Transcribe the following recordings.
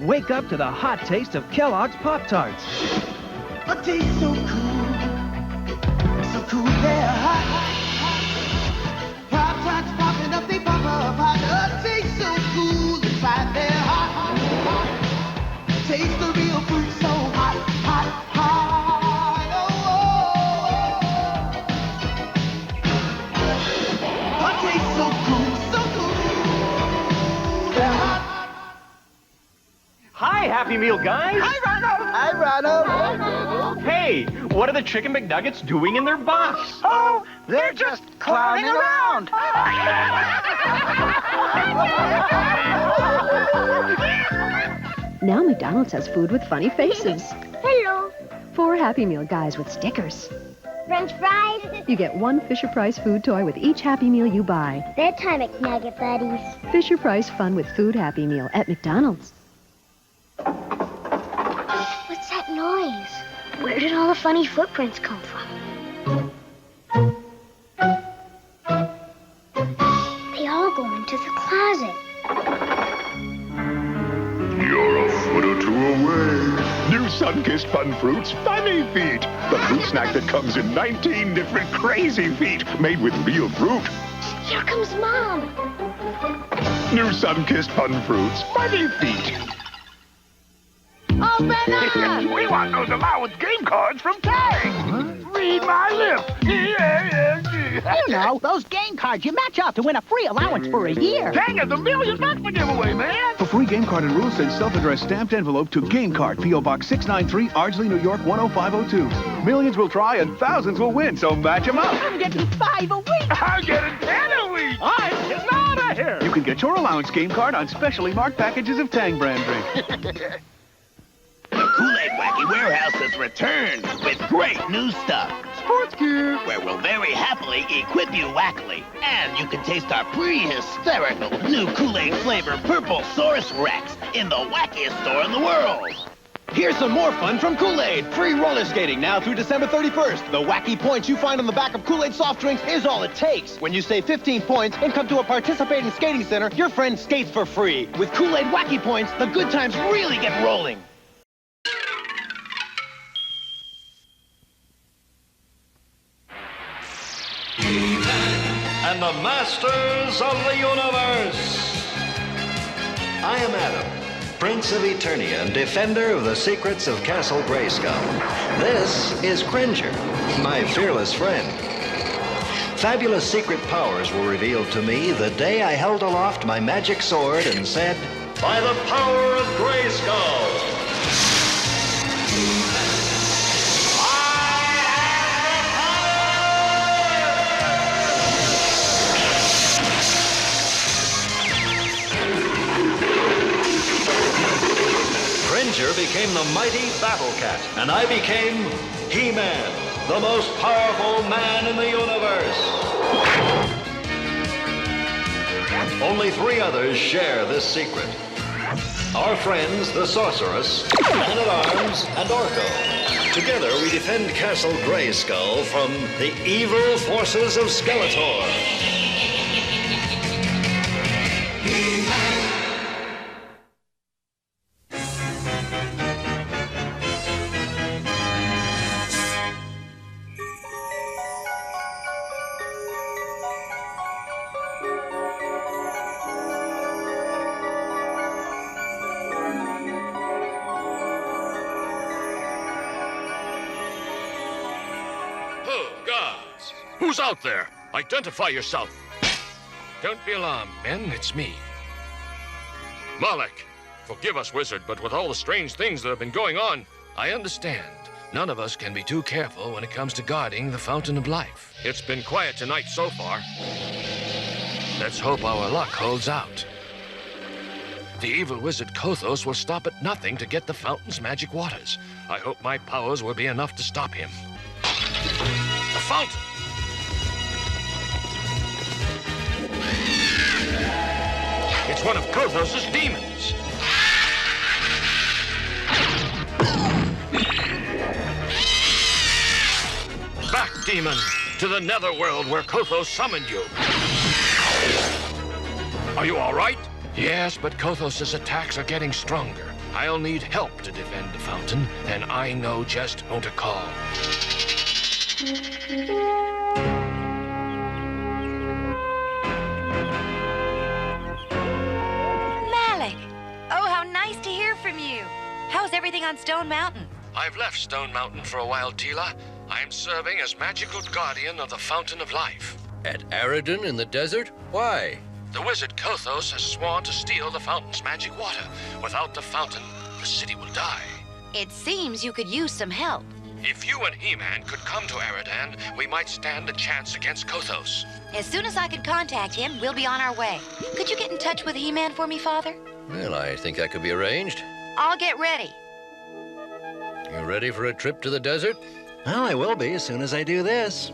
Wake up to the hot taste of Kellogg's Pop-Tarts. A taste so cool, they're hot. Pop-Tarts popping up, they pop up hot. A taste so cool, inside they're hot. Taste the real fruit, so hot, hot, hot. Oh, a taste so cool, they're hot. Hi, Happy Meal guys. Hi, Ronald. Hi, Ronald. Hey, what are the Chicken McNuggets doing in their box? Oh, they're just clowning around. Now McDonald's has food with funny faces. Hello. 4 Happy Meal guys with stickers. French fries. You get 1 Fisher-Price food toy with each Happy Meal you buy. Bedtime McNugget buddies. Fisher-Price fun with food Happy Meal at McDonald's. What's that noise? Where did all the funny footprints come from? They all go into the closet. You're a foot or two away. New Sun-Kissed Fun Fruits Funny Feet. The fruit snack that comes in 19 different crazy feet made with real fruit. Here comes Mom. New Sun-Kissed Fun Fruits Funny Feet. Open up! We want those allowance game cards from Tang. Read my lips. You know, those game cards, you match up to win a free allowance for a year. Tang has $1 million to give away, man. For free game card and rules, send self-addressed stamped envelope to Game Card, P.O. Box 693, Ardsley, New York, 10502. Millions will try and thousands will win, so match them up. I'm getting 5 a week. I'm getting 10 a week. I'm getting out of here. You can get your allowance game card on specially marked packages of Tang brand drink. The Kool-Aid Wacky Warehouse has returned with great new stuff. Sports gear. Where we'll very happily equip you wackily. And you can taste our pre-hysterical new Kool-Aid flavor Purple Source Rex in the wackiest store in the world. Here's some more fun from Kool-Aid. Free roller skating now through December 31st. The wacky points you find on the back of Kool-Aid soft drinks is all it takes. When you save 15 points and come to a participating skating center, your friend skates for free. With Kool-Aid wacky points, the good times really get rolling. And the masters of the universe. I am Adam, Prince of Eternia and defender of the secrets of Castle Grayskull. This is Cringer, my fearless friend. Fabulous secret powers were revealed to me the day I held aloft my magic sword and said, "By the power of Grayskull." Cringer became the mighty Battle Cat, and I became He-Man, the most powerful man in the universe. Only 3 others share this secret. Our friends, the Sorceress, Man-at-Arms, and Orko. Together, we defend Castle Grayskull from the evil forces of Skeletor. Who's out there? Identify yourself. Don't be alarmed, men. It's me. Malek. Forgive us, wizard, but with all the strange things that have been going on, I understand. None of us can be too careful when it comes to guarding the Fountain of Life. It's been quiet tonight so far. Let's hope our luck holds out. The evil wizard Kothos will stop at nothing to get the fountain's magic waters. I hope my powers will be enough to stop him. The fountain! It's one of Kothos' demons. Back, demon, to the netherworld where Kothos summoned you. Are you all right? Yes, but Kothos' attacks are getting stronger. I'll need help to defend the fountain, and I know just who to call. Malik! Oh, how nice to hear from you. How's everything on Stone Mountain? I've left Stone Mountain for a while, Tila. I'm serving as magical guardian of the Fountain of Life. At Aridin in the desert? Why? The wizard Kothos has sworn to steal the fountain's magic water. Without the fountain, the city will die. It seems you could use some help. If you and He-Man could come to Aridan, we might stand a chance against Kothos. As soon as I can contact him, we'll be on our way. Could you get in touch with He-Man for me, Father? Well, I think that could be arranged. I'll get ready. You ready for a trip to the desert? Well, I will be as soon as I do this.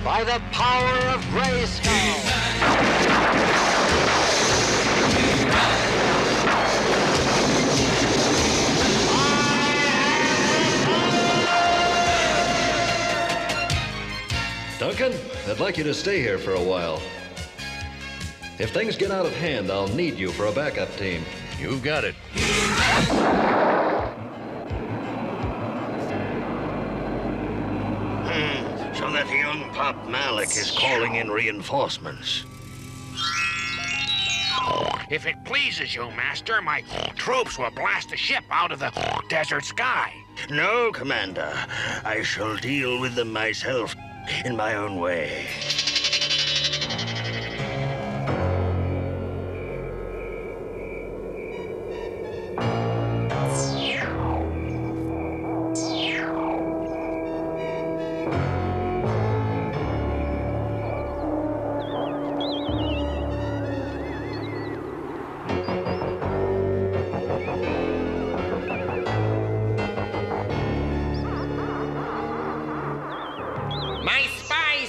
By the power of Grayskull! Duncan, I'd like you to stay here for a while. If things get out of hand, I'll need you for a backup team. You've got it. So that young Pop Malik is calling in reinforcements. If it pleases you, Master, my troops will blast the ship out of the desert sky. No, Commander. I shall deal with them myself in my own way.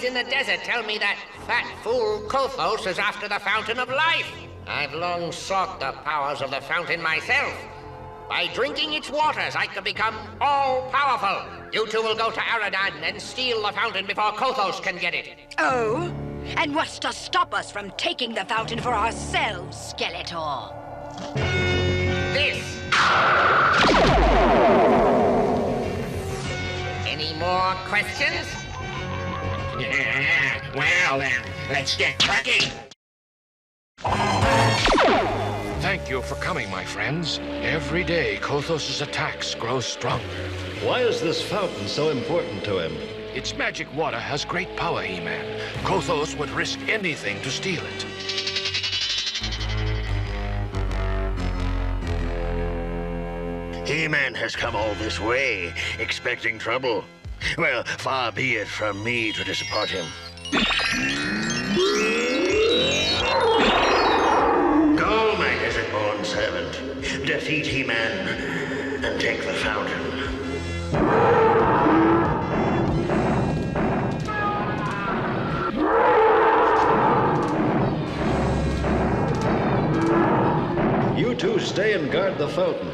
In the desert tell me that fat fool Kothos is after the Fountain of Life. I've long sought the powers of the fountain myself. By drinking its waters, I could become all-powerful. You two will go to Aridan and steal the fountain before Kothos can get it. Oh? And what's to stop us from taking the fountain for ourselves, Skeletor? This! Any more questions? Yeah, well then, let's get cracking. Thank you for coming, my friends. Every day, Kothos' attacks grow stronger. Why is this fountain so important to him? Its magic water has great power, He-Man. Kothos would risk anything to steal it. He-Man has come all this way, expecting trouble. Well, far be it from me to disappoint him. Go, my desert-born servant. Defeat He-Man and take the fountain. You two stay and guard the fountain.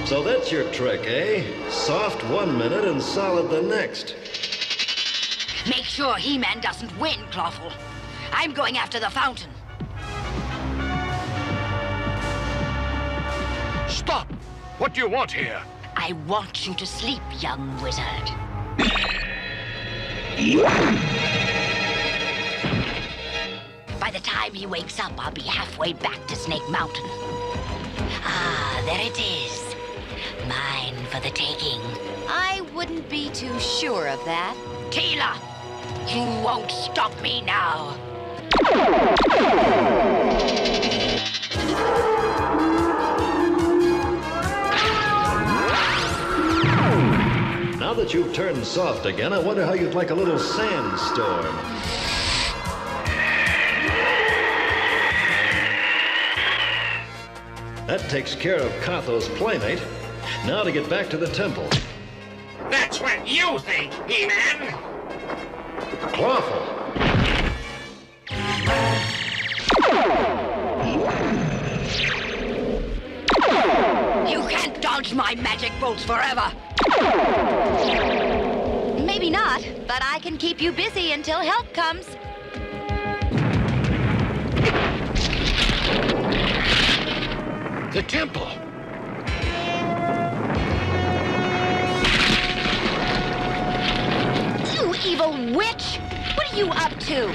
So that's your trick, eh? Soft 1 minute and solid the next. Make sure He-Man doesn't win, Clawful. I'm going after the fountain. Stop! What do you want here? I want you to sleep, young wizard. By the time he wakes up, I'll be halfway back to Snake Mountain. Ah, there it is. Mine for the taking. I wouldn't be too sure of that. Teela, you won't stop me now. Now that you've turned soft again, I wonder how you'd like a little sandstorm. That takes care of Kothos' playmate. Now to get back to the temple. That's what you think, He-Man! Clawful! You can't dodge my magic bolts forever! Maybe not, but I can keep you busy until help comes. The temple! You evil witch! What are you up to?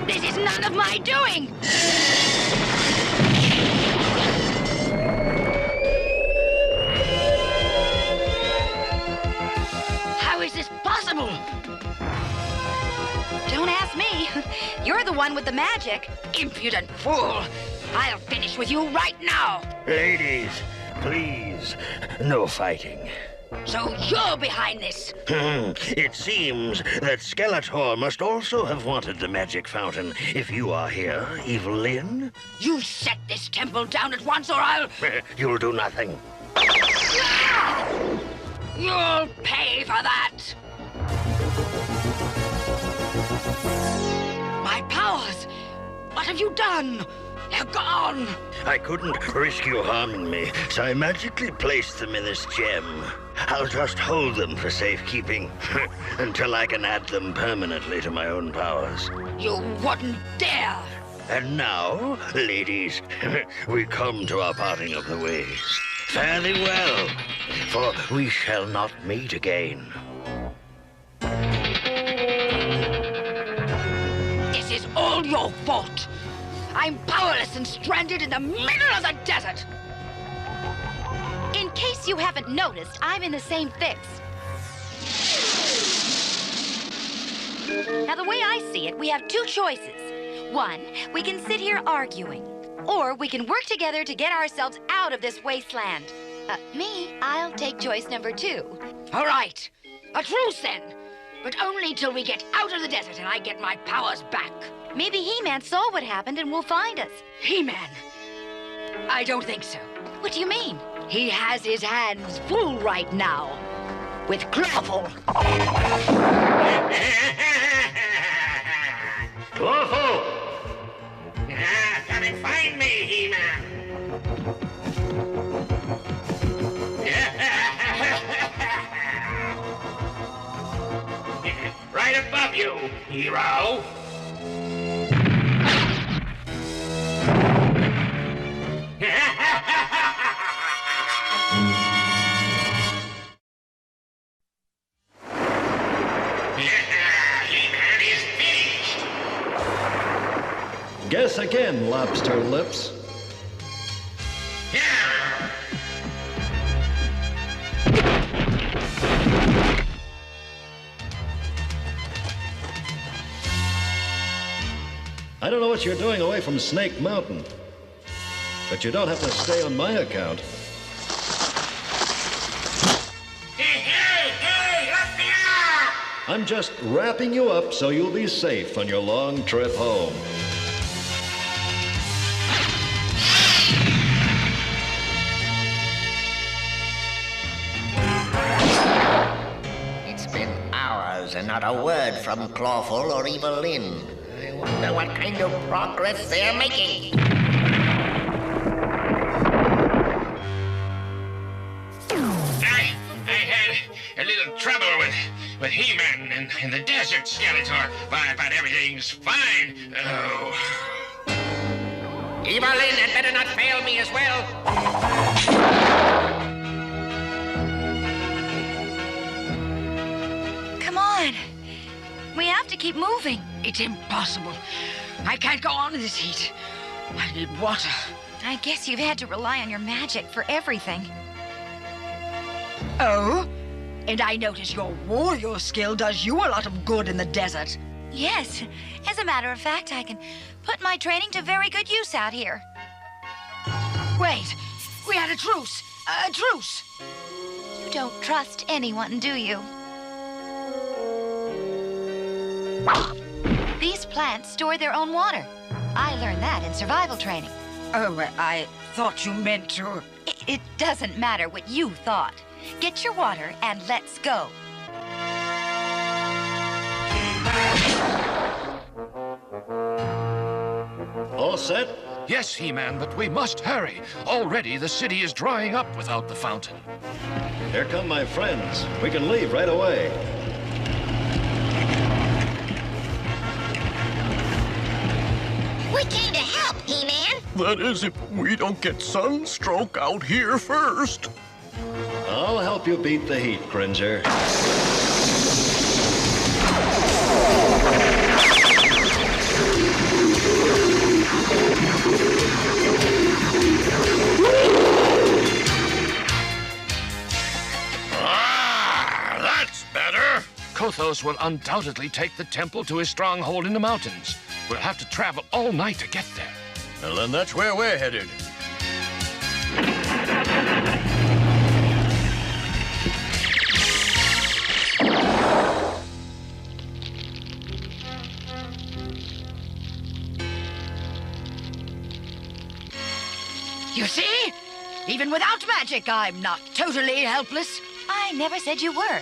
This is none of my doing! How is this possible? Don't ask me. You're the one with the magic. Impudent fool! I'll finish with you right now! Ladies, please, no fighting. So you're behind this! It seems that Skeletor must also have wanted the magic fountain. If you are here, Evil Lyn. You set this temple down at once or I'll... You'll do nothing. You'll pay for that! My powers! What have you done? They're gone! I couldn't risk you harming me, so I magically placed them in this gem. I'll just hold them for safekeeping until I can add them permanently to my own powers. You wouldn't dare! And now, ladies, we come to our parting of the ways. Fare thee well, for we shall not meet again. This is all your fault! I'm powerless and stranded in the middle of the desert! In case you haven't noticed, I'm in the same fix. Now, the way I see it, we have two choices. One, we can sit here arguing. Or we can work together to get ourselves out of this wasteland. I'll take choice number 2. All right, a truce then. But only till we get out of the desert and I get my powers back. Maybe He-Man saw what happened and will find us. He-Man? I don't think so. What do you mean? He has his hands full right now with Clawful. Clawful! Come and find me, He-Man! Right above you, hero! He-Man is finished! Guess again, Lobster Lips. I don't know what you're doing away from Snake Mountain, but you don't have to stay on my account. Hey, let me out! I'm just wrapping you up so you'll be safe on your long trip home. It's been hours and not a word from Clawful or Evil Lyn. I wonder what kind of progress they're making. I had a little trouble with He-Man in the desert, Skeletor, but everything's fine. Oh. Evil Lyn had better not fail me as well. Come on. We have to keep moving. It's impossible. I can't go on in this heat. I need water. I guess you've had to rely on your magic for everything. Oh? And I notice your warrior skill does you a lot of good in the desert. Yes. As a matter of fact, I can put my training to very good use out here. Wait. We had a truce. A truce. You don't trust anyone, do you? These plants store their own water. I learned that in survival training. Oh, I thought you meant to. It doesn't matter what you thought. Get your water and let's go. All set? Yes, He-Man, but we must hurry. Already the city is drying up without the fountain. Here come my friends. We can leave right away. We came to help, He-Man. That is, if we don't get sunstroke out here first. I'll help you beat the heat, Cringer. That's better. Kothos will undoubtedly take the temple to his stronghold in the mountains. We'll have to travel all night to get there. Well, then that's where we're headed. You see? Even without magic, I'm not totally helpless. I never said you were.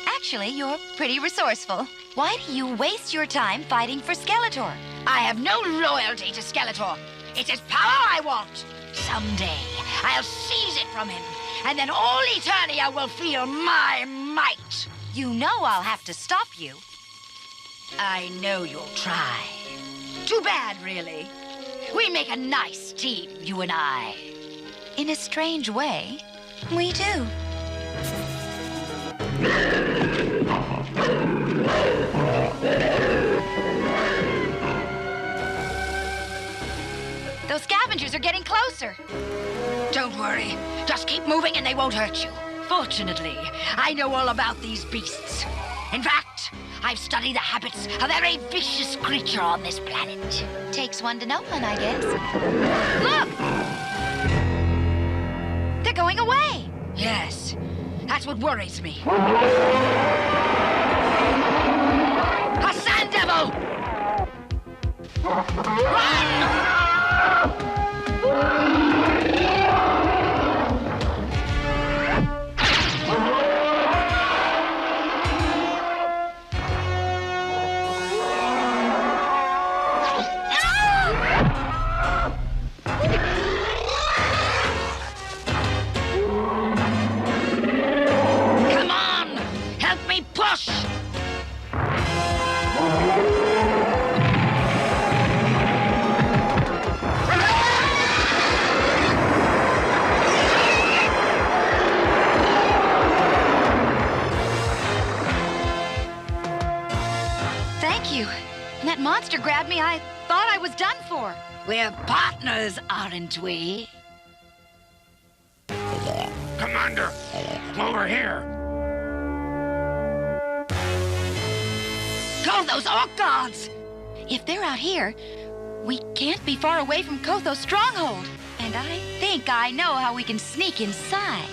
Actually, you're pretty resourceful. Why do you waste your time fighting for Skeletor? I have no loyalty to Skeletor. It's his power I want. Someday, I'll seize it from him, and then all Eternia will feel my might. You know I'll have to stop you. I know you'll try. Too bad, really. We make a nice team, you and I. In a strange way, we do. Those scavengers are getting closer. Don't worry. Just keep moving and they won't hurt you. Fortunately, I know all about these beasts. In fact, I've studied the habits of every vicious creature on this planet. Takes one to know one, I guess. Look! They're going away. Yes, that's what worries me. A sand devil! Run! Come on! Help me push! Thank you. When that monster grabbed me, I thought I was done for. We're partners, aren't we? Commander, over here. Call those Orc guards! If they're out here, we can't be far away from Kothos' stronghold. And I think I know how we can sneak inside.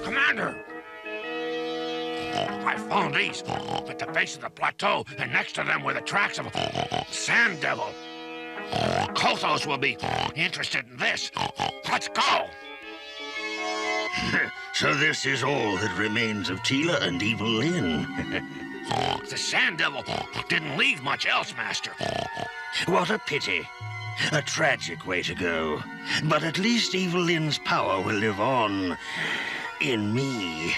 Commander! I found these at the base of the plateau, and next to them were the tracks of a sand devil. Kothos will be interested in this. Let's go! So this is all that remains of Tila and Evil Lyn. The sand devil didn't leave much else, Master. What a pity. A tragic way to go. But at least Evil Lyn's power will live on in me.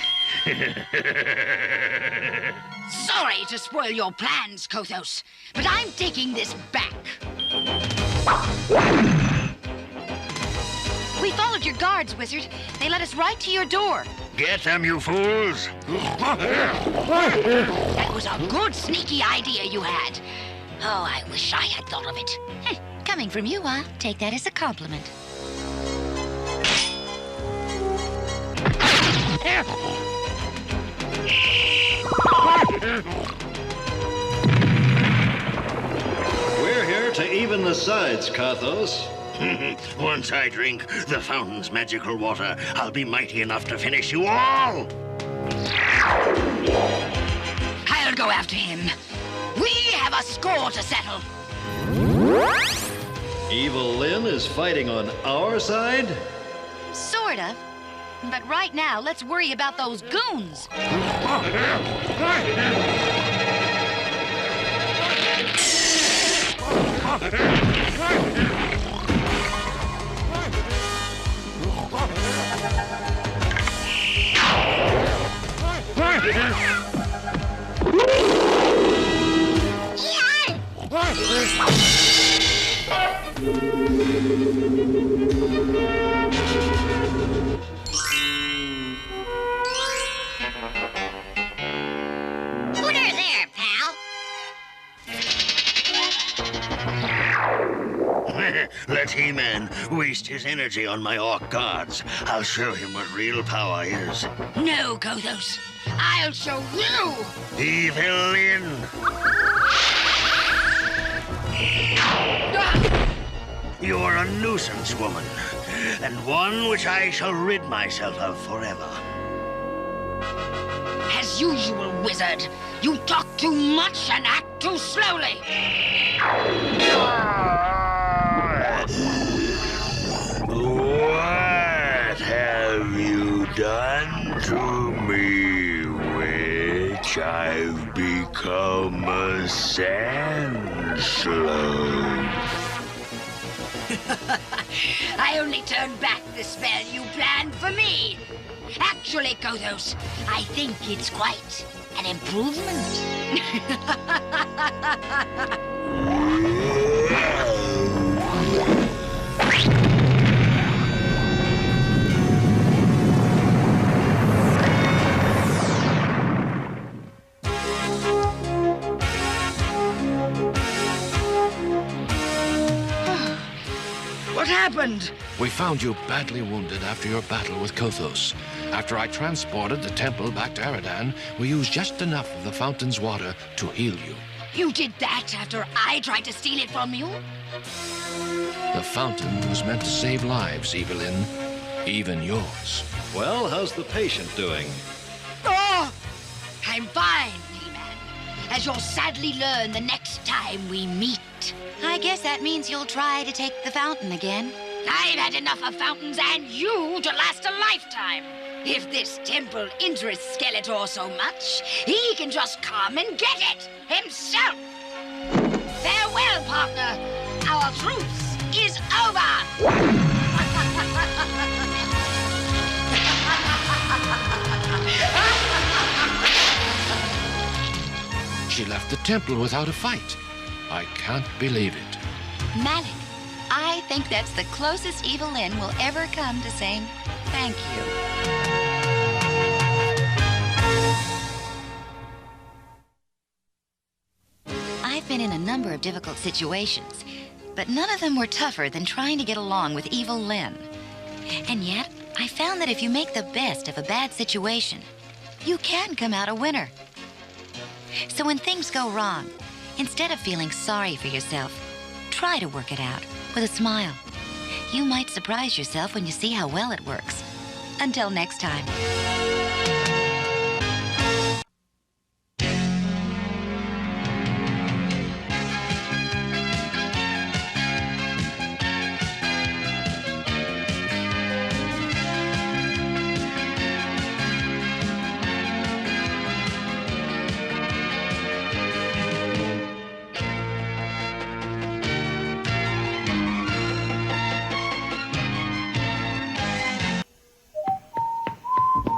Sorry to spoil your plans, Kothos, but I'm taking this back. We followed your guards, Wizard. They led us right to your door. Get them, you fools! That was a good sneaky idea you had. Oh, I wish I had thought of it. Coming from you, I'll take that as a compliment. We're here to even the sides, Kothos. Once I drink the fountain's magical water, I'll be mighty enough to finish you all! I'll go after him. We have a score to settle. Evil Lynn is fighting on our side? Sort of. But right now, let's worry about those goons. Put her there, pal. Let He-Man waste his energy on my orc guards. I'll show him what real power is. No, Kothos. I'll show you. Evil Lynn. You're a nuisance, woman, and one which I shall rid myself of forever. As usual, wizard. You talk too much and act too slowly. What have you done to me, witch? I've become a sand slug. I only turned back the spell you planned for me. Actually, Kothos, I think it's quite an improvement. What happened? We found you badly wounded after your battle with Kothos. After I transported the temple back to Eridan, we used just enough of the fountain's water to heal you. You did that after I tried to steal it from you? The fountain was meant to save lives, Evelyn. Even yours. Well, how's the patient doing? Oh! I'm fine, He-Man. As you'll sadly learn the next time we meet. I guess that means you'll try to take the fountain again. I've had enough of fountains and you to last a lifetime. If this temple interests Skeletor so much, he can just come and get it himself. Farewell, partner. Our truce is over. She left the temple without a fight. I can't believe it. Malik, I think that's the closest Evelyn will ever come to saying thank you. I've been in a number of difficult situations, but none of them were tougher than trying to get along with Evil Lynn. And yet, I found that if you make the best of a bad situation, you can come out a winner. So when things go wrong, instead of feeling sorry for yourself, try to work it out with a smile. You might surprise yourself when you see how well it works. Until next time.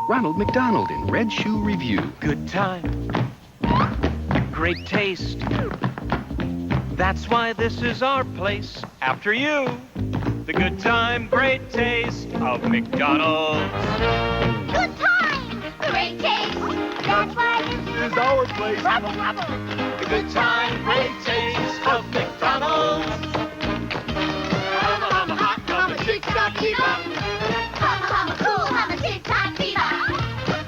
Ronald McDonald in Red Shoe Review. Good time. Great taste. That's why this is our place. After you. The good time, great taste of McDonald's. Good time! Great taste! That's why this is our place. The good time, great taste of McDonald's. Humma, hot, humma, tick-tock, bebop. Humma, humma, cool, humma, tick-tock, bebop.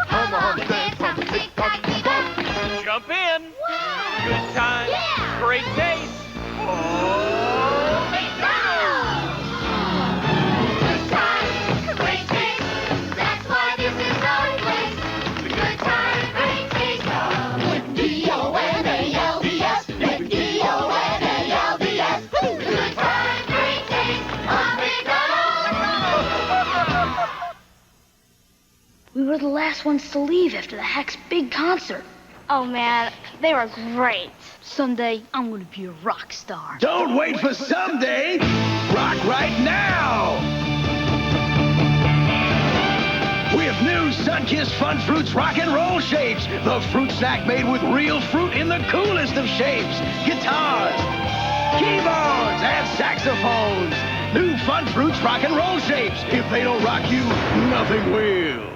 Humma, humma, dance, humma, tick-tock, bebop. Jump in. Wow. Good time. Yeah. Great taste. Oh, McDonald's! Good time, great taste. That's why this is our place. The good time, great taste of McDonald's. We were the last ones to leave after the Hack's big concert. Oh, man, they were great. Someday, I'm gonna be a rock star. Don't wait for someday! Rock right now! With new Sun-Kissed Fun Fruits rock and roll shapes. The fruit snack made with real fruit in the coolest of shapes. Guitars, keyboards, and saxophones. New Fun Fruits rock and roll shapes. If they don't rock you, nothing will.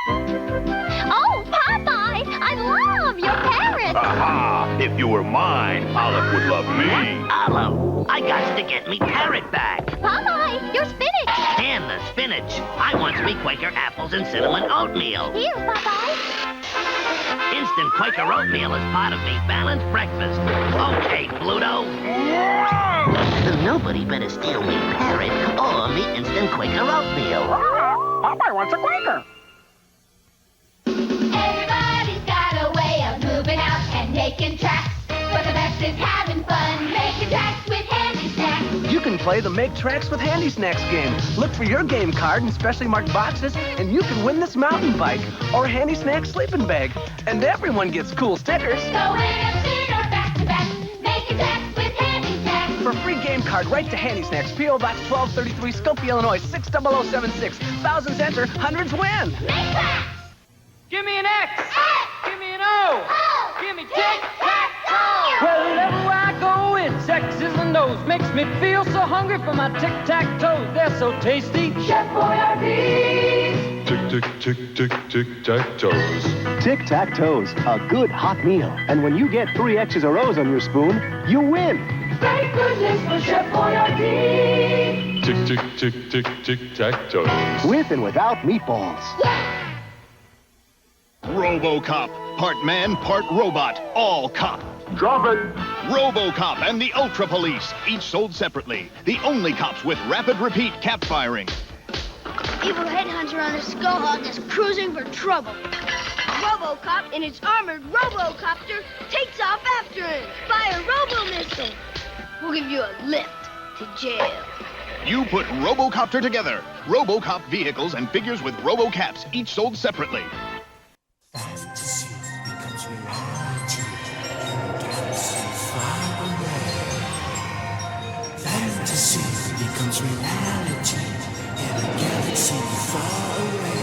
Oh, Popeye, I love your parrot. Aha! If you were mine, Olive would love me. Olive, I got to get me parrot back. Popeye, your spinach. And the spinach. I want me Quaker apples and cinnamon oatmeal. Here, Popeye. Instant Quaker oatmeal is part of me balanced breakfast. Okay, Pluto. Nobody better steal me parrot or me instant Quaker oatmeal. Popeye wants a Quaker. Everybody's got a way of moving out and making tracks. But the best is having fun, making tracks with Handy Snacks. You can play the Make Tracks with Handy Snacks game. Look for your game card in specially marked boxes, and you can win this mountain bike or Handy Snacks sleeping bag. And everyone gets cool stickers. Go in and sit or back to back, making tracks with Handy Snacks. For a free game card, write to Handy Snacks, P.O. Box 1233, Skokie, Illinois, 60076. Thousands enter, hundreds win. Make tracks! Give me an X. Give me an O. Give me tic-tac-toe. Wherever I go, it's X's and O's. Makes me feel so hungry for my tic-tac-toes. They're so tasty. Chef Boyardee. Tic-tac-toes. Tic-tac-toes, a good hot meal. And when you get 3 X's or O's on your spoon, you win. Thank goodness for Chef Boyardee. Tic-tac-toes. With and without meatballs. RoboCop. Part man, part robot. All cop. Drop it. RoboCop and the Ultra Police. Each sold separately. The only cops with rapid repeat cap firing. Evil headhunter on a Skullhog is cruising for trouble. RoboCop in his armored RoboCopter takes off after him. Fire Robo-Missile. We'll give you a lift to jail. You put RoboCopter together. RoboCop vehicles and figures with RoboCaps, each sold separately. Fantasy becomes reality in a galaxy far away. Fantasy becomes reality in a galaxy far away.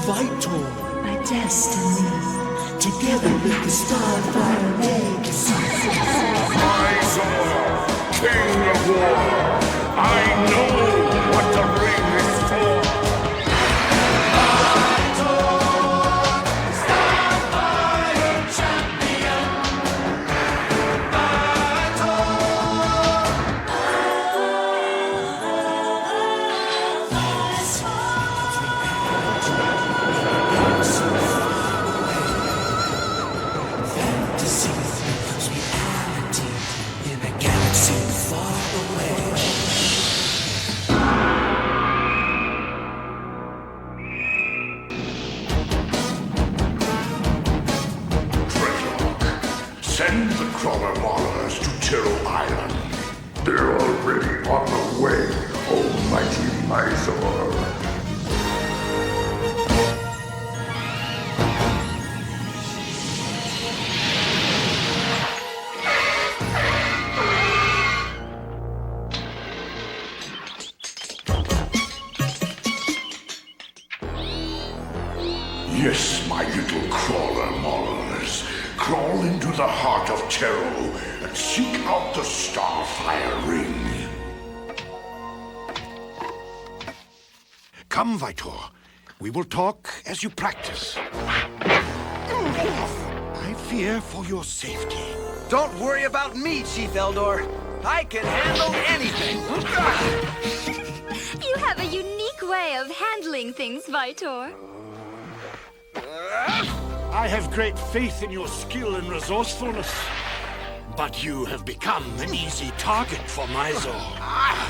Vytor, my destiny. Together with the Starfire legacy. Vytor, King of War. I know what the ring is for. Vytor, Starfire champion. Fantasy becomes reality in a galaxy far away. Send the crawler maulers to Tyrrell Island. They're already on the way, almighty Mysore. Yes, my little crawler maulers. Crawl into the heart of Tyrrell and seek out the Starfire ring. Come, Vytor. We will talk as you practice. I fear for your safety. Don't worry about me, Chief Eldor. I can handle anything. handling things, Vytor. I have great faith in your skill and resourcefulness. But you have become an easy target for Mysore.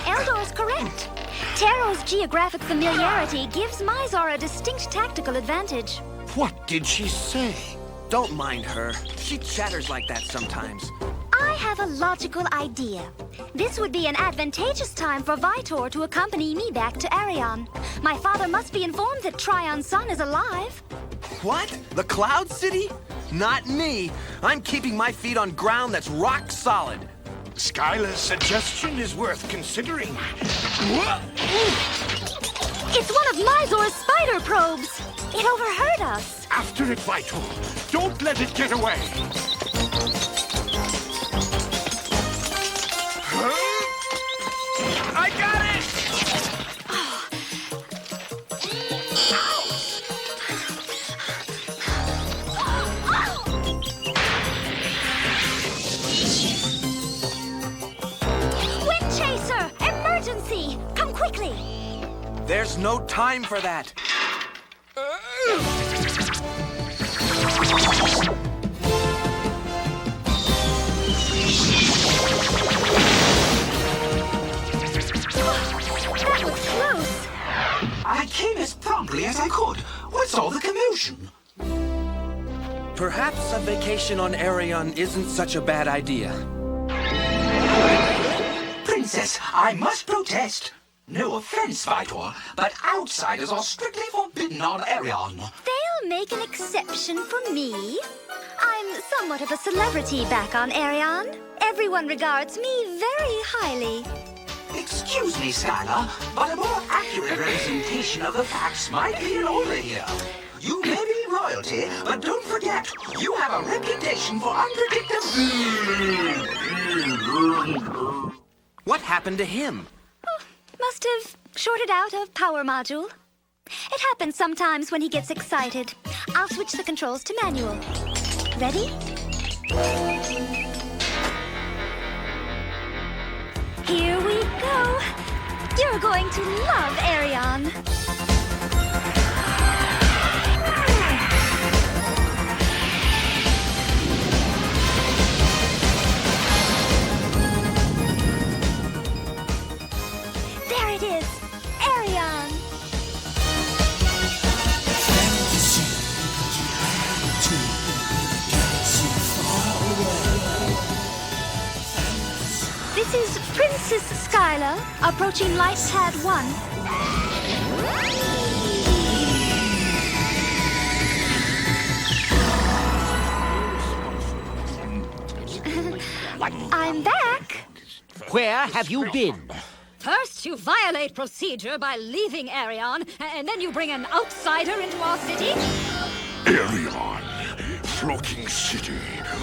Eldor's correct. Taro's geographic familiarity gives Mysore a distinct tactical advantage. What did she say? Don't mind her. She chatters like that sometimes. I have a logical idea. This would be an advantageous time for Vytor to accompany me back to Arion. My father must be informed that Trion's son is alive. What? The Cloud City? Not me. I'm keeping my feet on ground that's rock solid. Skylar's suggestion is worth considering. It's one of Mysore's spider probes. It overheard us. After it, Vytor. Don't let it get away. I got it! Wind Chaser! Emergency! Come quickly! There's no time for that. That was close. I came as promptly as I could. What's all the commotion? Perhaps a vacation on Arion isn't such a bad idea. Princess, I must protest. No offense, Vytor, but outsiders are strictly forbidden on Arion. They'll make an exception for me. I'm somewhat of a celebrity back on Arion. Everyone regards me very highly. Excuse me, Skylar, but a more accurate representation of the facts might be in order here. You may be royalty, but don't forget, you have a reputation for unpredictable... What happened to him? Must have shorted out a power module. It happens sometimes when he gets excited. I'll switch the controls to manual. Ready? Here we go. You're going to love Arion. There it is, Arion. This is Princess Skylar, approaching WildC.A.T.S 1. I'm back. Where have you been? First, you violate procedure by leaving Arion, and then you bring an outsider into our city? Arion, floating city,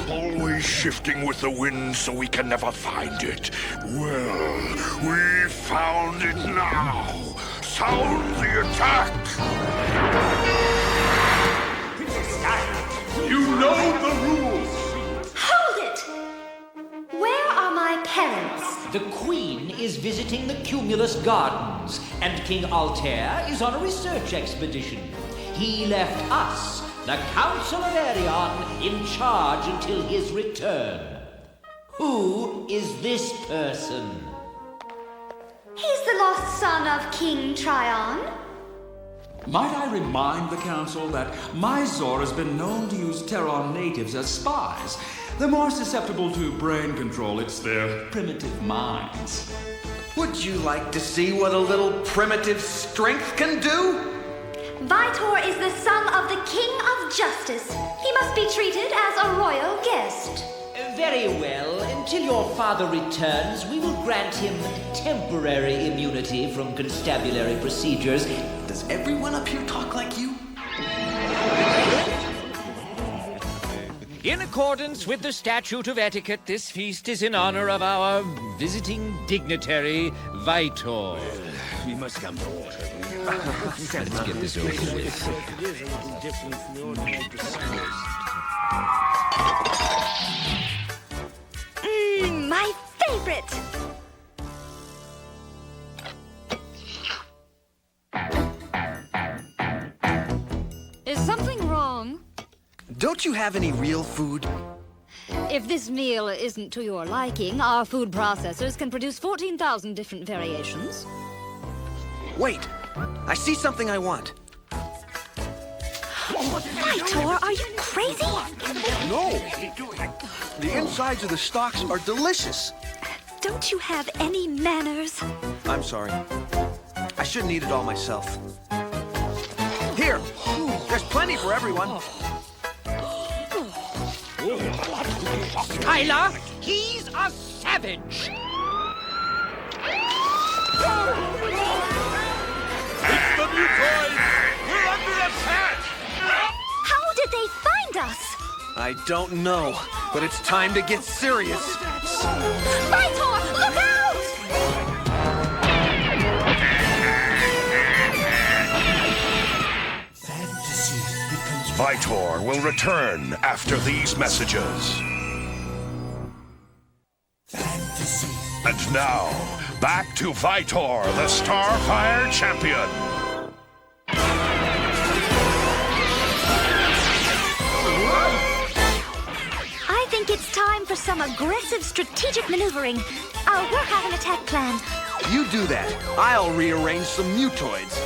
always shifting with the wind so we can never find it. Well, we found it now. Sound the attack! You know the rules! Hold it! Where are my parents? The Queen is visiting the Cumulus Gardens, and King Altair is on a research expedition. He left us, the Council of Arion, in charge until his return. Who is this person? He's the lost son of King Tryon. Might I remind the Council that Mysore has been known to use Terran natives as spies. They're more susceptible to brain control. It's their primitive minds. Would you like to see what a little primitive strength can do? Vytor is the son of the King of Justice. He must be treated as a royal guest. Very well. Until your father returns, we will grant him temporary immunity from constabulary procedures. Does everyone up here talk like you? In accordance with the statute of etiquette, this feast is in honor of our visiting dignitary, Vytor. We must come to order. Let's get this over with. My favorite! Is something wrong? Don't you have any real food? If this meal isn't to your liking, our food processors can produce 14,000 different variations. Wait, I see something I want. Vytor, are you crazy? No! The insides of the stalks are delicious. Don't you have any manners? I'm sorry. I shouldn't eat it all myself. Here! There's plenty for everyone. Skylar, he's a savage! It's the mutoids! We're under attack! How did they find us? I don't know, but it's time to get serious. Vytor, look out! Vytor will return after these messages. And now, back to Vytor, the Starfire champion. I think it's time for some aggressive strategic maneuvering. I'll work out an attack plan. You do that. I'll rearrange some mutoids.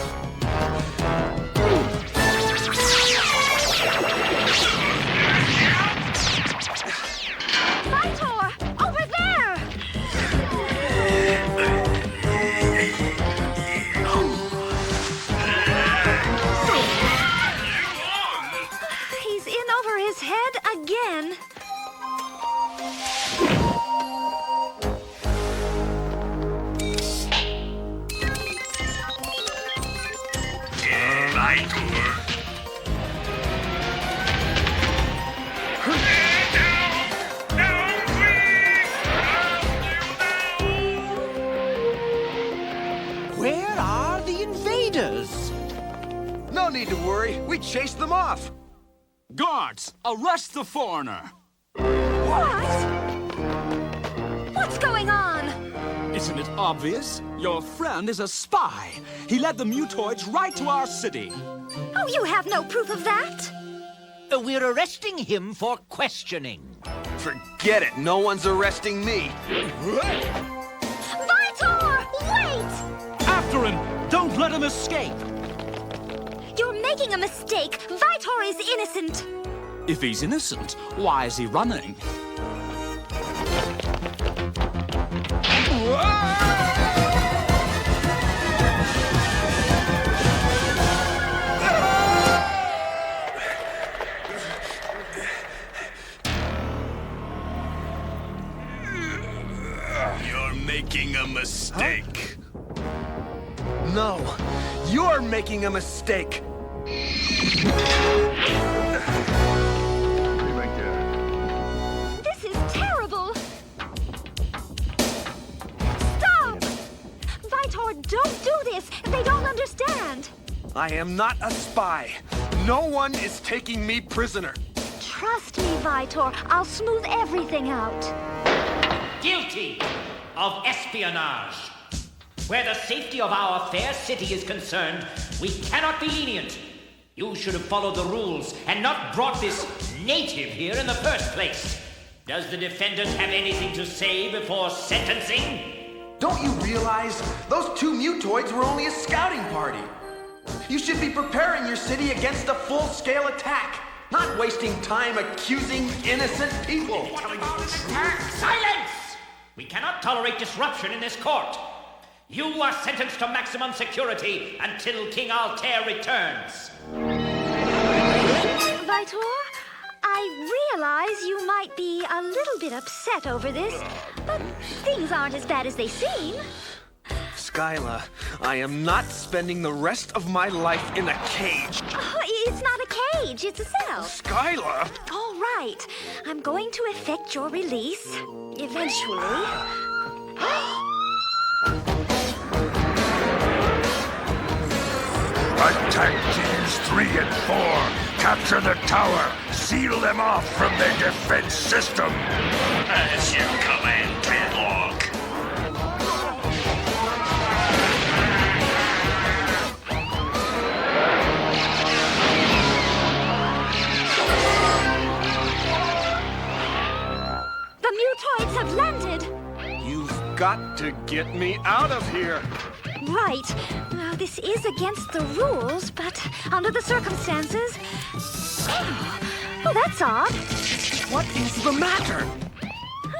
Vytor, over there! He's in over his head again. Where are the invaders? No need to worry. We chased them off. Guards, arrest the foreigner. What's going on? Isn't it obvious? Your friend is a spy. He led the mutoids right to our city. Oh, you have no proof of that? We're arresting him for questioning. Forget it. No one's arresting me. Vytor, wait! After him! Don't let him escape! You're making a mistake. Vytor is innocent. If he's innocent, why is he running? You're making a mistake. No, you're making a mistake. This is terrible. Stop! Vytor, don't do this. They don't understand. I am not a spy. No one is taking me prisoner. Trust me, Vytor. I'll smooth everything out. Guilty of espionage. Where the safety of our fair city is concerned, we cannot be lenient. You should have followed the rules and not brought this native here in the first place. Does the defendant have anything to say before sentencing? Don't you realize those two mutoids were only a scouting party? You should be preparing your city against a full-scale attack, not wasting time accusing innocent people. Silence! We cannot tolerate disruption in this court. You are sentenced to maximum security until King Altair returns. Vytor, I realize you might be a little bit upset over this, but things aren't as bad as they seem. Skyla, I am not spending the rest of my life in a cage. Oh, it's not a cage, it's a cell. Skyla! All right, I'm going to effect your release, eventually. Attack teams 3 and 4. Capture the tower. Seal them off from their defense system. As you command, Deadlock. to get me out of here. Right. Now, this is against the rules, but under the circumstances... Oh, that's odd. What is the matter?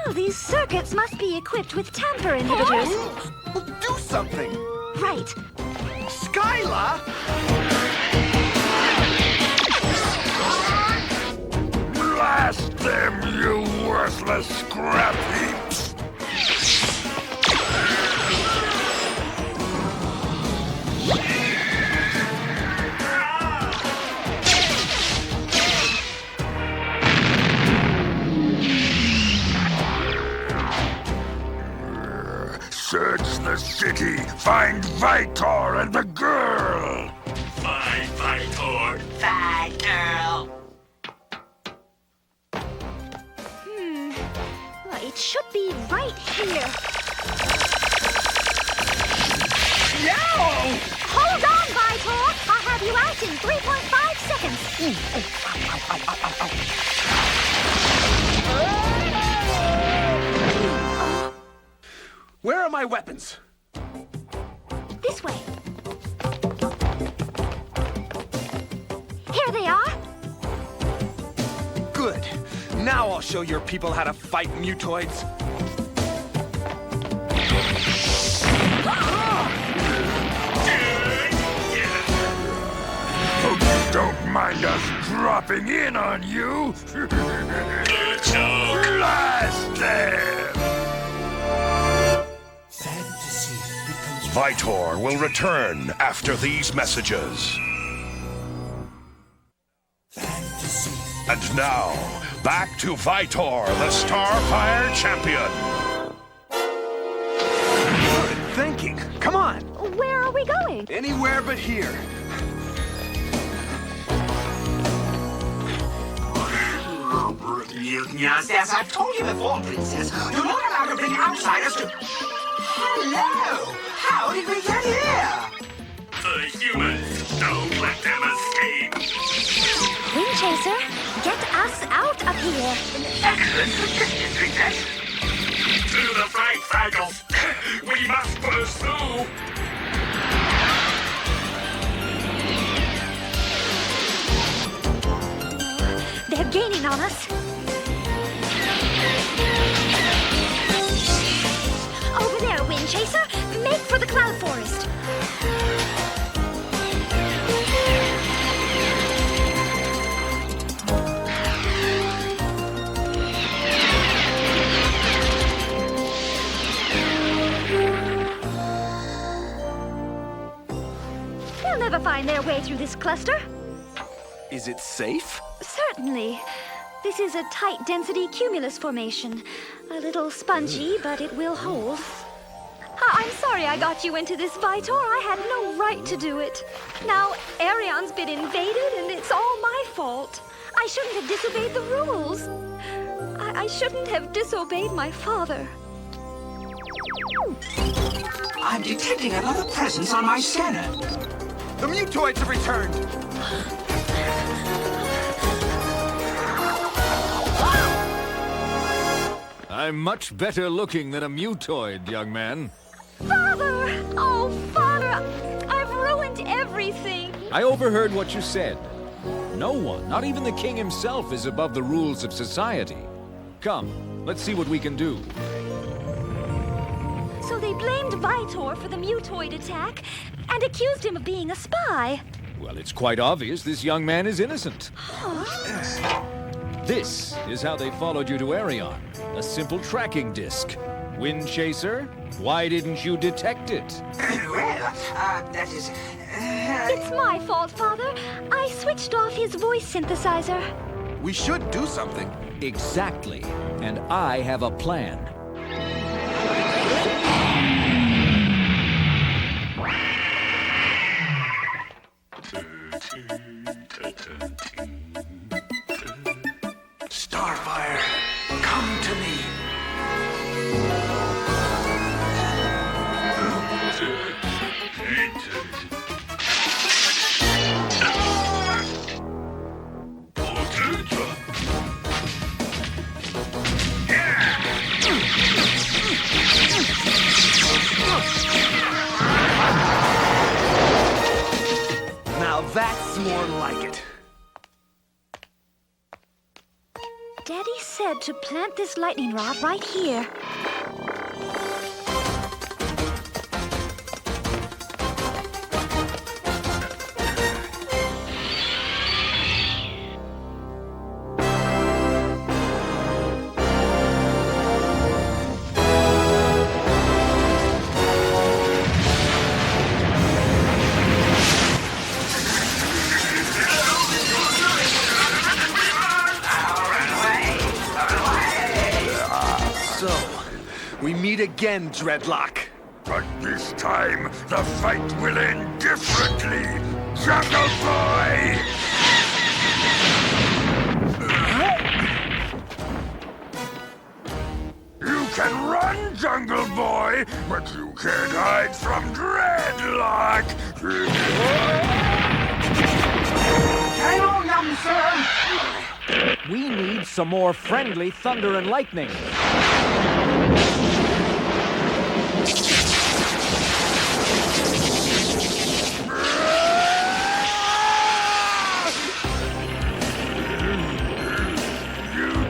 Oh, these circuits must be equipped with tamper inhibitors. Well, do something. Right. Skyla! Blast them, you worthless scrap heaps! Search the city, find Vytor and the girl! Find Vytor. Bad girl. Well, it should be right here. Yow! Hold on, Vytor! I'll have you out in 3.5 seconds. Where are my weapons? This way. Here they are. Good. Now I'll show your people how to fight mutoids. Folks don't mind us dropping in on you. Good joke. Blast them! Vytor will return after these messages. And now, back to Vytor, the Starfire champion. Good thinking. Come on. Where are we going? Anywhere but here. Yes, as I've told you before, Princess, you're not allowed to bring outsiders to... Hello! How did we get here? The humans, don't let them escape. Wind Chaser, get us out of here. Excellent suggestion, Princess. To the fight, Cycles. We must pursue. They're gaining on us. Over there, Wind Chaser. Make for the cloud forest. They'll never find their way through this cluster. Is it safe? Certainly. This is a tight-density cumulus formation. A little spongy, but it will hold. I'm sorry I got you into this, Vytor. I had no right to do it. Now, Aerion's been invaded, and it's all my fault. I shouldn't have disobeyed the rules. I shouldn't have disobeyed my father. I'm detecting another presence on my scanner. The mutoids have returned. I'm much better looking than a mutoid, young man. Father! Oh, Father! I've ruined everything! I overheard what you said. No one, not even the king himself, is above the rules of society. Come, let's see what we can do. So they blamed Vytor for the mutoid attack and accused him of being a spy. Well, it's quite obvious this young man is innocent. This is how they followed you to Aerion. A simple tracking disc. Wind Chaser, why didn't you detect it? That is... It's my fault, Father. I switched off his voice synthesizer. We should do something. Exactly. And I have a plan. Starfire, come to me. That's more like it. Daddy said to plant this lightning rod right here. We meet again, Dreadlock. But this time, the fight will end differently. Jungle Boy! You can run, Jungle Boy, but you can't hide from Dreadlock! Hang on, young sir! We need some more friendly thunder and lightning.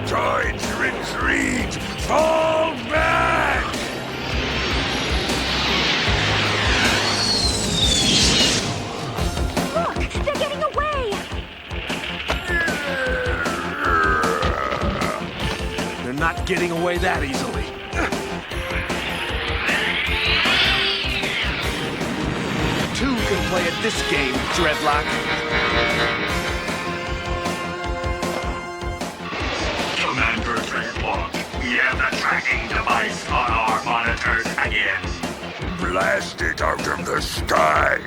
Toys retreat! Fall back! Look! They're getting away! They're not getting away that easily. Two can play at this game, Dreadlock. Commander Dreadlock, we have the tracking device on our monitors again. Blast it out of the sky!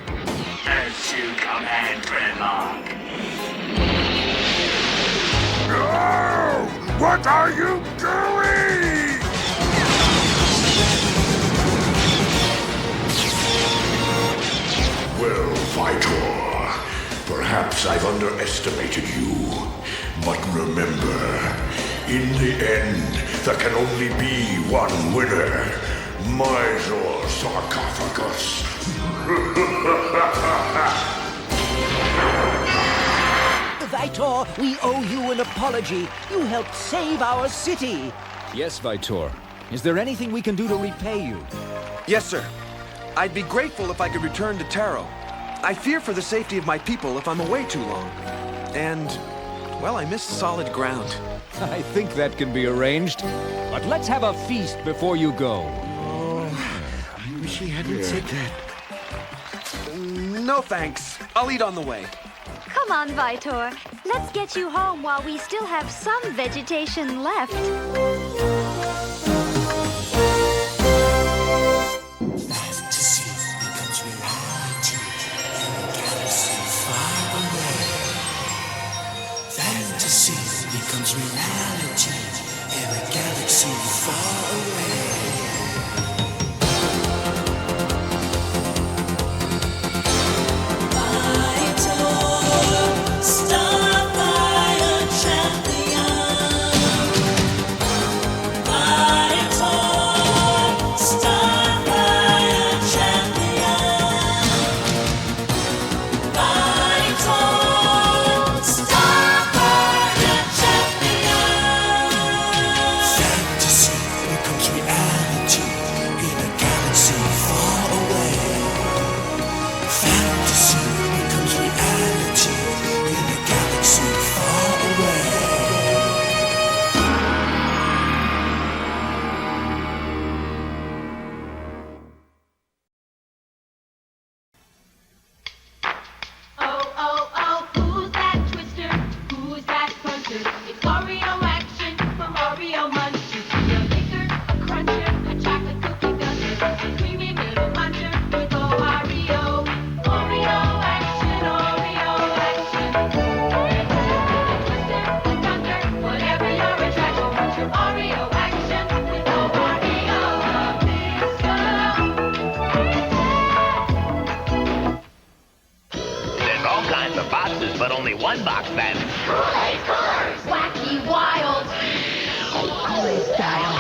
As you command, Dreadlock. No! What are you doing? Well, Vytor, perhaps I've underestimated you. But remember, in the end, there can only be one winner. Mysore Sarcophagus. Vytor, we owe you an apology. You helped save our city. Yes, Vytor. Is there anything we can do to repay you? Yes, sir. I'd be grateful if I could return to Taro. I fear for the safety of my people if I'm away too long. And, well, I miss solid ground. I think that can be arranged. But let's have a feast before you go. Oh, I wish he hadn't said that. No thanks. I'll eat on the way. Come on, Vytor. Let's get you home while we still have some vegetation left. Fantasy becomes reality in a galaxy far away. Fantasy becomes reality in a galaxy far away. Starfire champion. Vytor, Starfire champion. Vytor, Starfire champion. Fantasy becomes reality in a galaxy far away. Fantasy becomes reality in a galaxy far away. Oh, oh, oh, who's that twister? Who's that puncher? It's Oreo action from Oreo Muncher. A licker, a cruncher, a chocolate cookie gutter, a creamy little muncher with Oreo. Oreo action, Oreo action. A twister, a thunder, whatever your attraction, but your Oreo action with Oreo. There's all kinds of boxes, but only one box that's Kool-Aid colors, wacky wild, Kool-Aid style.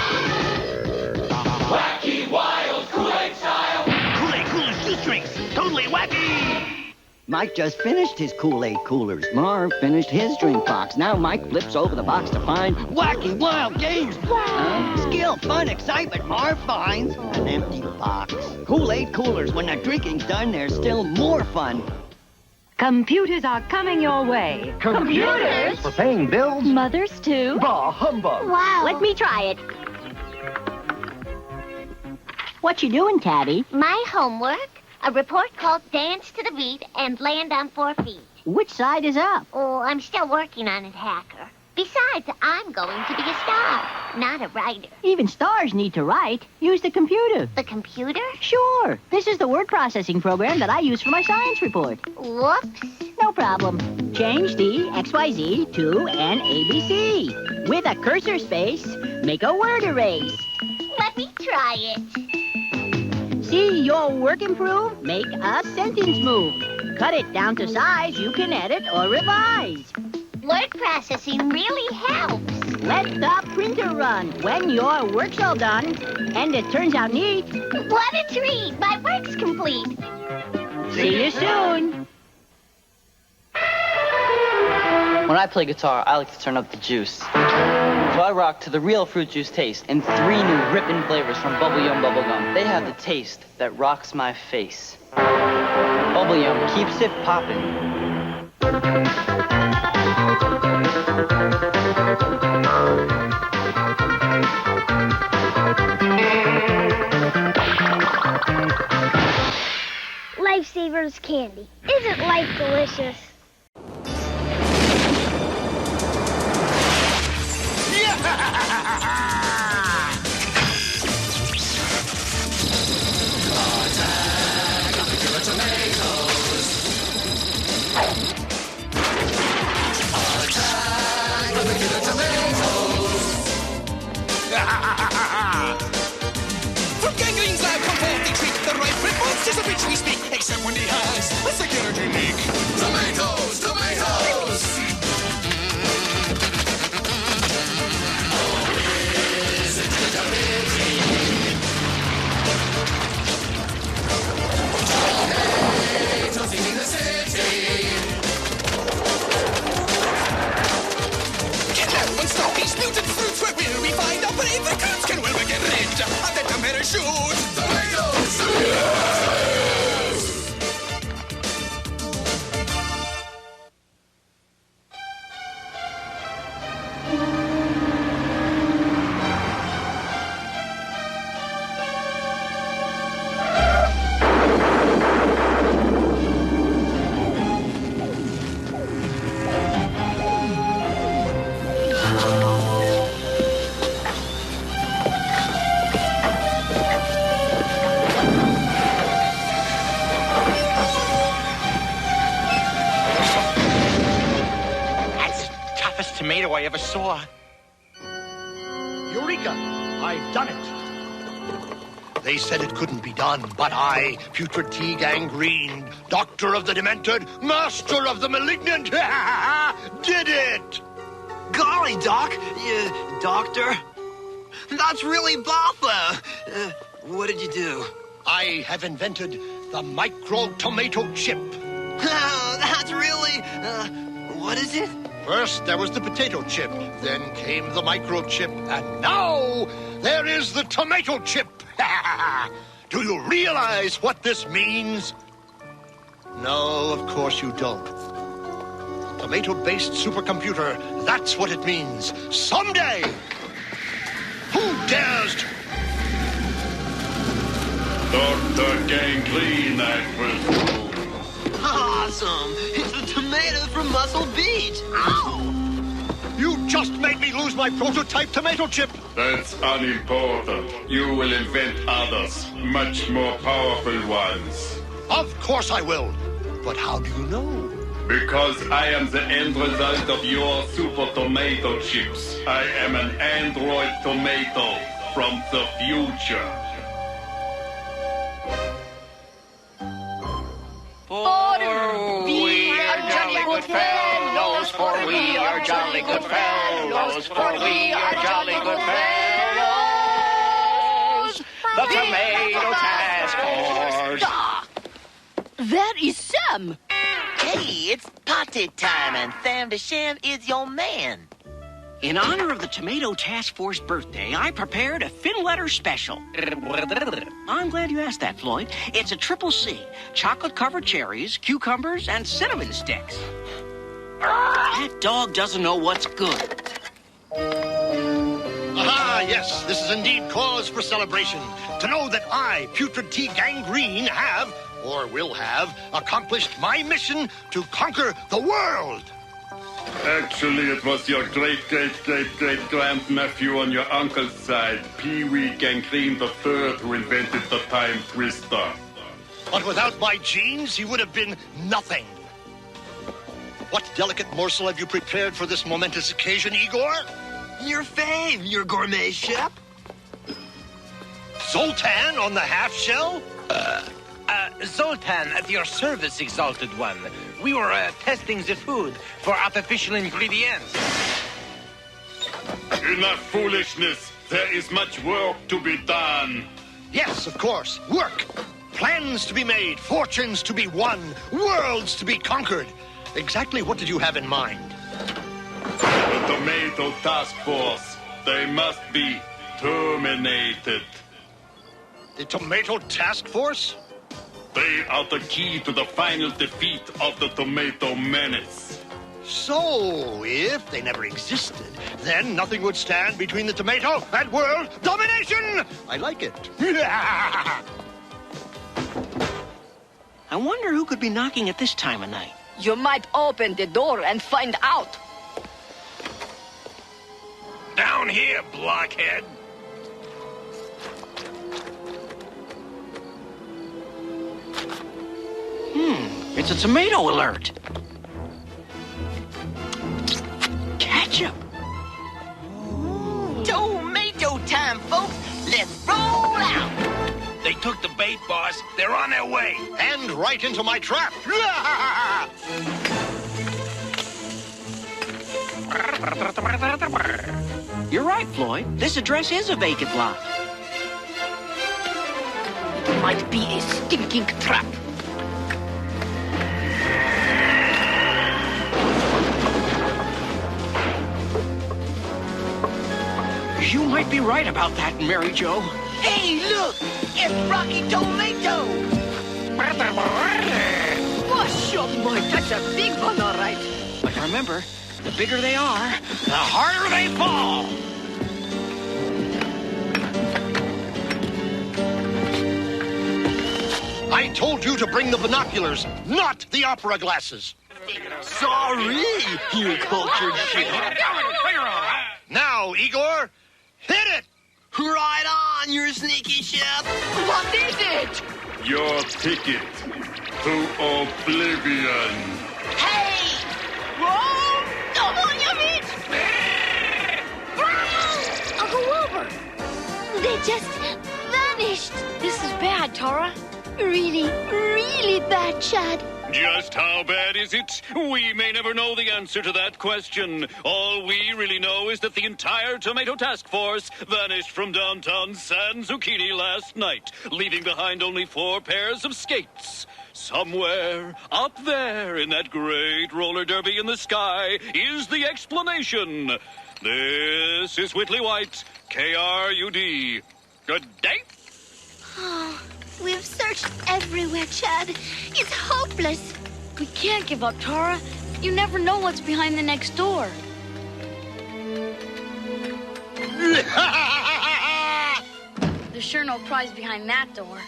Wacky Wild Kool-Aid style! Kool-Aid Cooler shoestrings. Totally wacky! Mike just finished his Kool-Aid coolers. Marv finished his drink box. Now Mike flips over the box to find wacky, wild games. Skill, fun, excitement. Marv finds an empty box. Kool-Aid coolers. When the drinking's done, there's still more fun. Computers are coming your way. Computers? For paying bills? Mothers, too. Bah, humbug. Wow. Let me try it. What you doing, Tabby? My homework, a report called Dance to the Beat and Land on 4 Feet. Which side is up? Oh, I'm still working on it, Hacker. Besides, I'm going to be a star, not a writer. Even stars need to write. Use the computer. The computer? Sure. This is the word processing program that I use for my science report. Whoops. No problem. Change the XYZ to an ABC. With a cursor space, make a word erase. Let me try it. See your work improve? Make a sentence move. Cut it down to size you can edit or revise. Word processing really helps. Let the printer run when your work's all done and it turns out neat. What a treat! My work's complete. See you soon. When I play guitar, I like to turn up the juice. So I rock to the real fruit juice taste in 3 new ripping flavors from Bubble Yum Bubblegum. They have the taste that rocks my face. Bubble Yum keeps it poppin'. Lifesavers candy. Isn't life delicious? From Gangren's lab, come forth the treat. The right red monsters of which we speak, except when he has a security leak. Tomatoes, tomatoes! Tomatoes in the city. Get low and stop these mutant fruits. Where will we find our brave recruits? Can we get rid of the tomato shoot? Tomatoes! Tomatoes! Tomato I ever saw. Eureka! I've done it. They said it couldn't be done, but I, Putrid T. Gangrene, Doctor of the Demented, Master of the Malignant, did it! Golly, Doc. Doctor? That's really boffa. What did you do? I have invented the micro-tomato chip. Oh, that's really... what is it? First, there was the potato chip. Then came the microchip. And now, there is the tomato chip. Do you realize what this means? No, of course you don't. Tomato-based supercomputer, that's what it means. Someday! Who dares to... Dr. Gangrene, that will do. Awesome! It's the tomato from Muscle Beach! Ow! You just made me lose my prototype tomato chip! That's unimportant. You will invent others, much more powerful ones. Of course I will. But how do you know? Because I am the end result of your super tomato chips. I am an android tomato from the future. We are jolly good fellows, for we are jolly good fellows, for we are jolly good fellows. The Tomato Task Force. That is Sam. Hey, it's party time, and Sam de Sham is your man. In honor of the Tomato Task Force birthday, I prepared a fin letter special. I'm glad you asked that, Floyd. It's a triple C. Chocolate-covered cherries, cucumbers, and cinnamon sticks. That dog doesn't know what's good. Aha, yes, this is indeed cause for celebration. To know that I, Putrid T. Gangrene, have, or will have, accomplished my mission to conquer the world. Actually, it was your great-great-great-great-grandnephew on your uncle's side, Pee-wee Gangrene III, who invented the time twister. But without my genes, he would have been nothing. What delicate morsel have you prepared for this momentous occasion, Igor? Your fame, your gourmet chef. Zoltan on the half-shell? Zoltan, at your service, Exalted One. We were testing the food for artificial ingredients. Enough foolishness. There is much work to be done. Yes, of course. Work. Plans to be made, fortunes to be won, worlds to be conquered. Exactly what did you have in mind? The Tomato Task Force. They must be terminated. The Tomato Task Force? They are the key to the final defeat of the Tomato Menace. So, if they never existed, then nothing would stand between the tomato and world domination! I like it. I wonder who could be knocking at this time of night. You might open the door and find out. Down here, blockhead. It's a tomato alert. Ketchup. Tomato time, folks. Let's roll out. They took the bait, boss. They're on their way. And right into my trap. You're right, Floyd. This address is a vacant lot. It might be a stinking trap. You might be right about that, Mary Jo. Hey, look! It's Rocky Tomato! Oh, shot boy, that's a big one, all right. But remember, the bigger they are, the harder they fall. I told you to bring the binoculars, not the opera glasses. Sorry, you cultured shit. Now, Igor, hit it! Right on, you sneaky chef. What is it? Your ticket to oblivion. Hey! Whoa! Uncle Wilbur! They just vanished. This is bad, Tara. Really, really bad, Chad. Just how bad is it? We may never know the answer to that question. All we really know is that the entire Tomato Task Force vanished from downtown San Zucchini last night, leaving behind only 4 pairs of skates. Somewhere up there in that great roller derby in the sky is the explanation. This is Whitley White, KRUD. Good day. Oh, we've searched everywhere, Chad. It's hopeless. We can't give up, Tara. You never know what's behind the next door. There's sure no prize behind that door.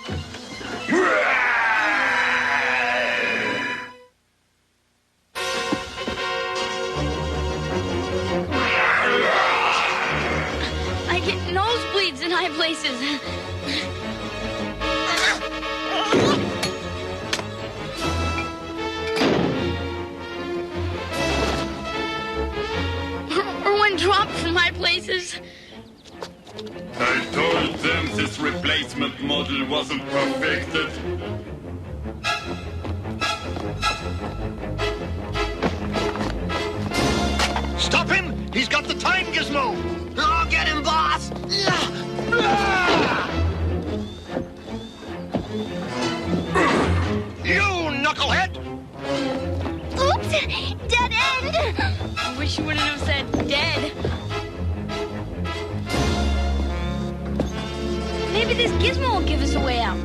I get nosebleeds in high places. Or when dropped from high places. I told them this replacement model wasn't perfected. Stop him! He's got the time gizmo! I'll get him, boss! You knucklehead! Dead end! I wish you wouldn't have said dead. Maybe this gizmo will give us a way out.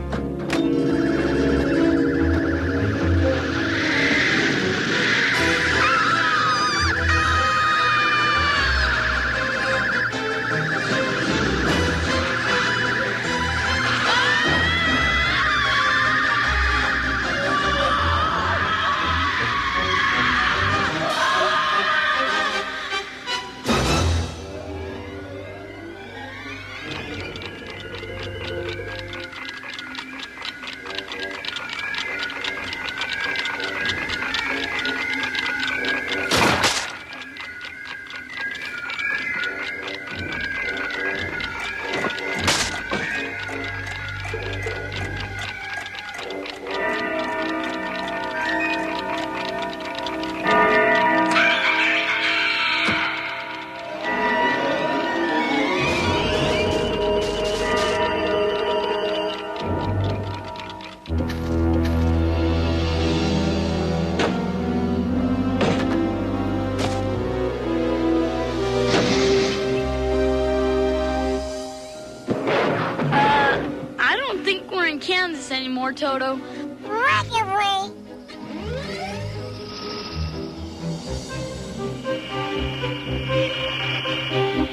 Kansas anymore, Toto. Right away.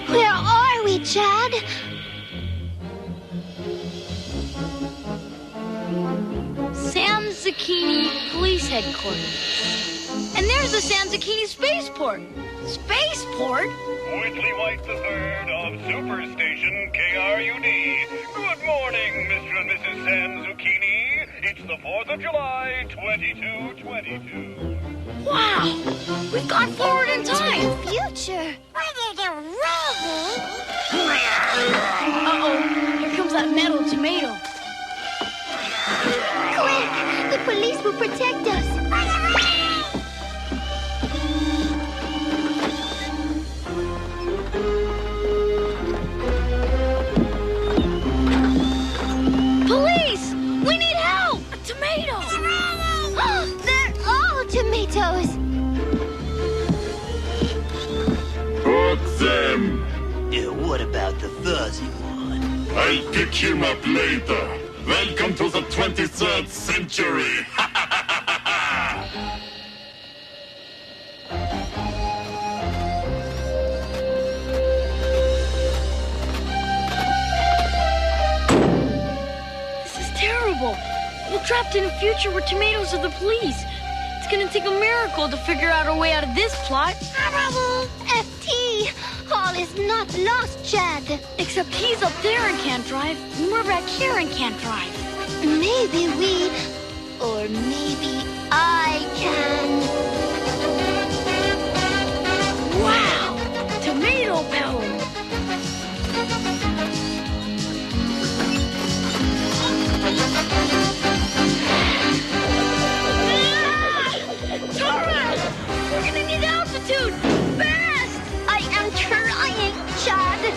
Where are we, Chad? San Zucchini Police Headquarters. And there's the San Zucchini Spaceport. Spaceport? Whitley White III of Superstation KRUD. Good morning, Mr. and Mrs. San Zucchini. It's the 4th of July, 2222. Wow! We've gone forward in time. To the future. Uh-oh. Here comes that metal tomato. Quick! The police will protect us. Police! We need help! A tomato! They're all tomatoes. Hook them! What about the fuzzy one? I'll pick him up later. Welcome to the 23rd century. This is terrible. We're trapped in a future where tomatoes are the police. It's gonna take a miracle to figure out a way out of this plot. FT! All is not lost, Chad. Except he's up there and can't drive, and we're back here and can't drive. Maybe we... or maybe I can... Wow! Tomato power! Torres! We're gonna need altitude! Fast! I am trying, Chad.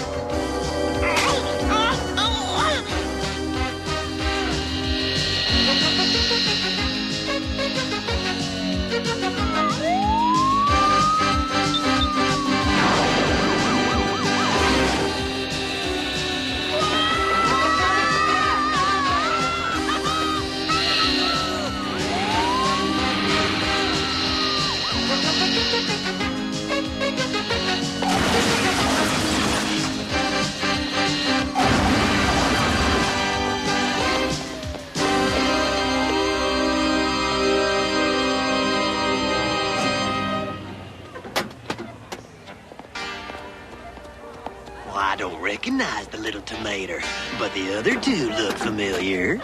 I don't recognize the little tomato, but the other two look familiar.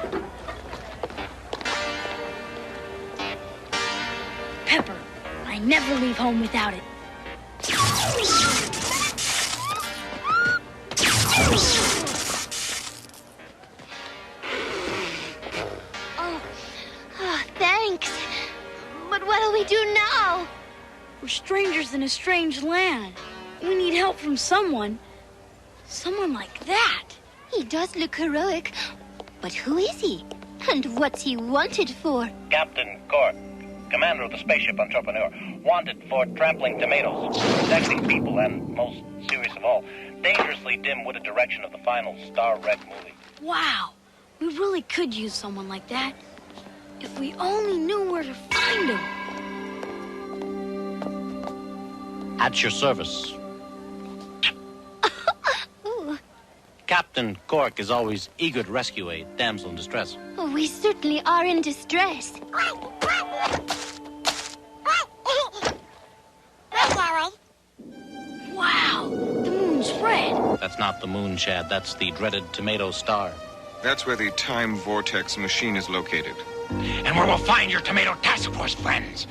Pepper, I never leave home without it. Oh, thanks. But what do we do now? We're strangers in a strange land. We need help from someone. Someone like that. He does look heroic. But who is he? And what's he wanted for? Captain Cork, commander of the spaceship Entrepreneur, wanted for trampling tomatoes, protecting people, and, most serious of all, dangerously dim-witted direction of the final Star Wreck movie. Wow, we really could use someone like that. If we only knew where to find him. At your service. Captain Cork is always eager to rescue a damsel in distress. Oh, we certainly are in distress. Wow, the moon's red. That's not the moon, Chad. That's the dreaded tomato star. That's where the time vortex machine is located. And where we'll find your tomato task force friends.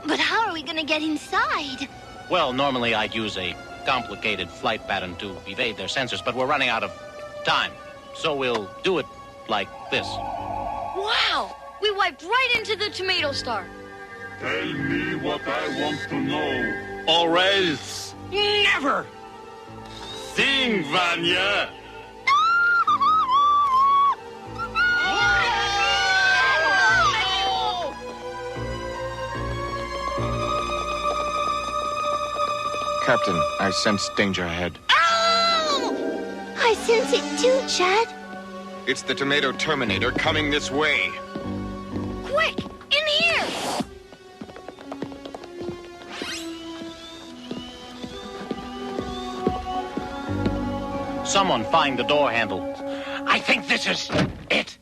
But how are we gonna get inside? Well, normally I'd use a complicated flight pattern to evade their sensors, but we're running out of time. So we'll do it like this. Wow, we wiped right into the tomato star. Tell me what I want to know, or else. Never! Sing, Vanya! Captain, I sense danger ahead. I sense it too, Chad. It's the Tomato Terminator coming this way. Quick, in here! Someone find the door handle. I think this is it.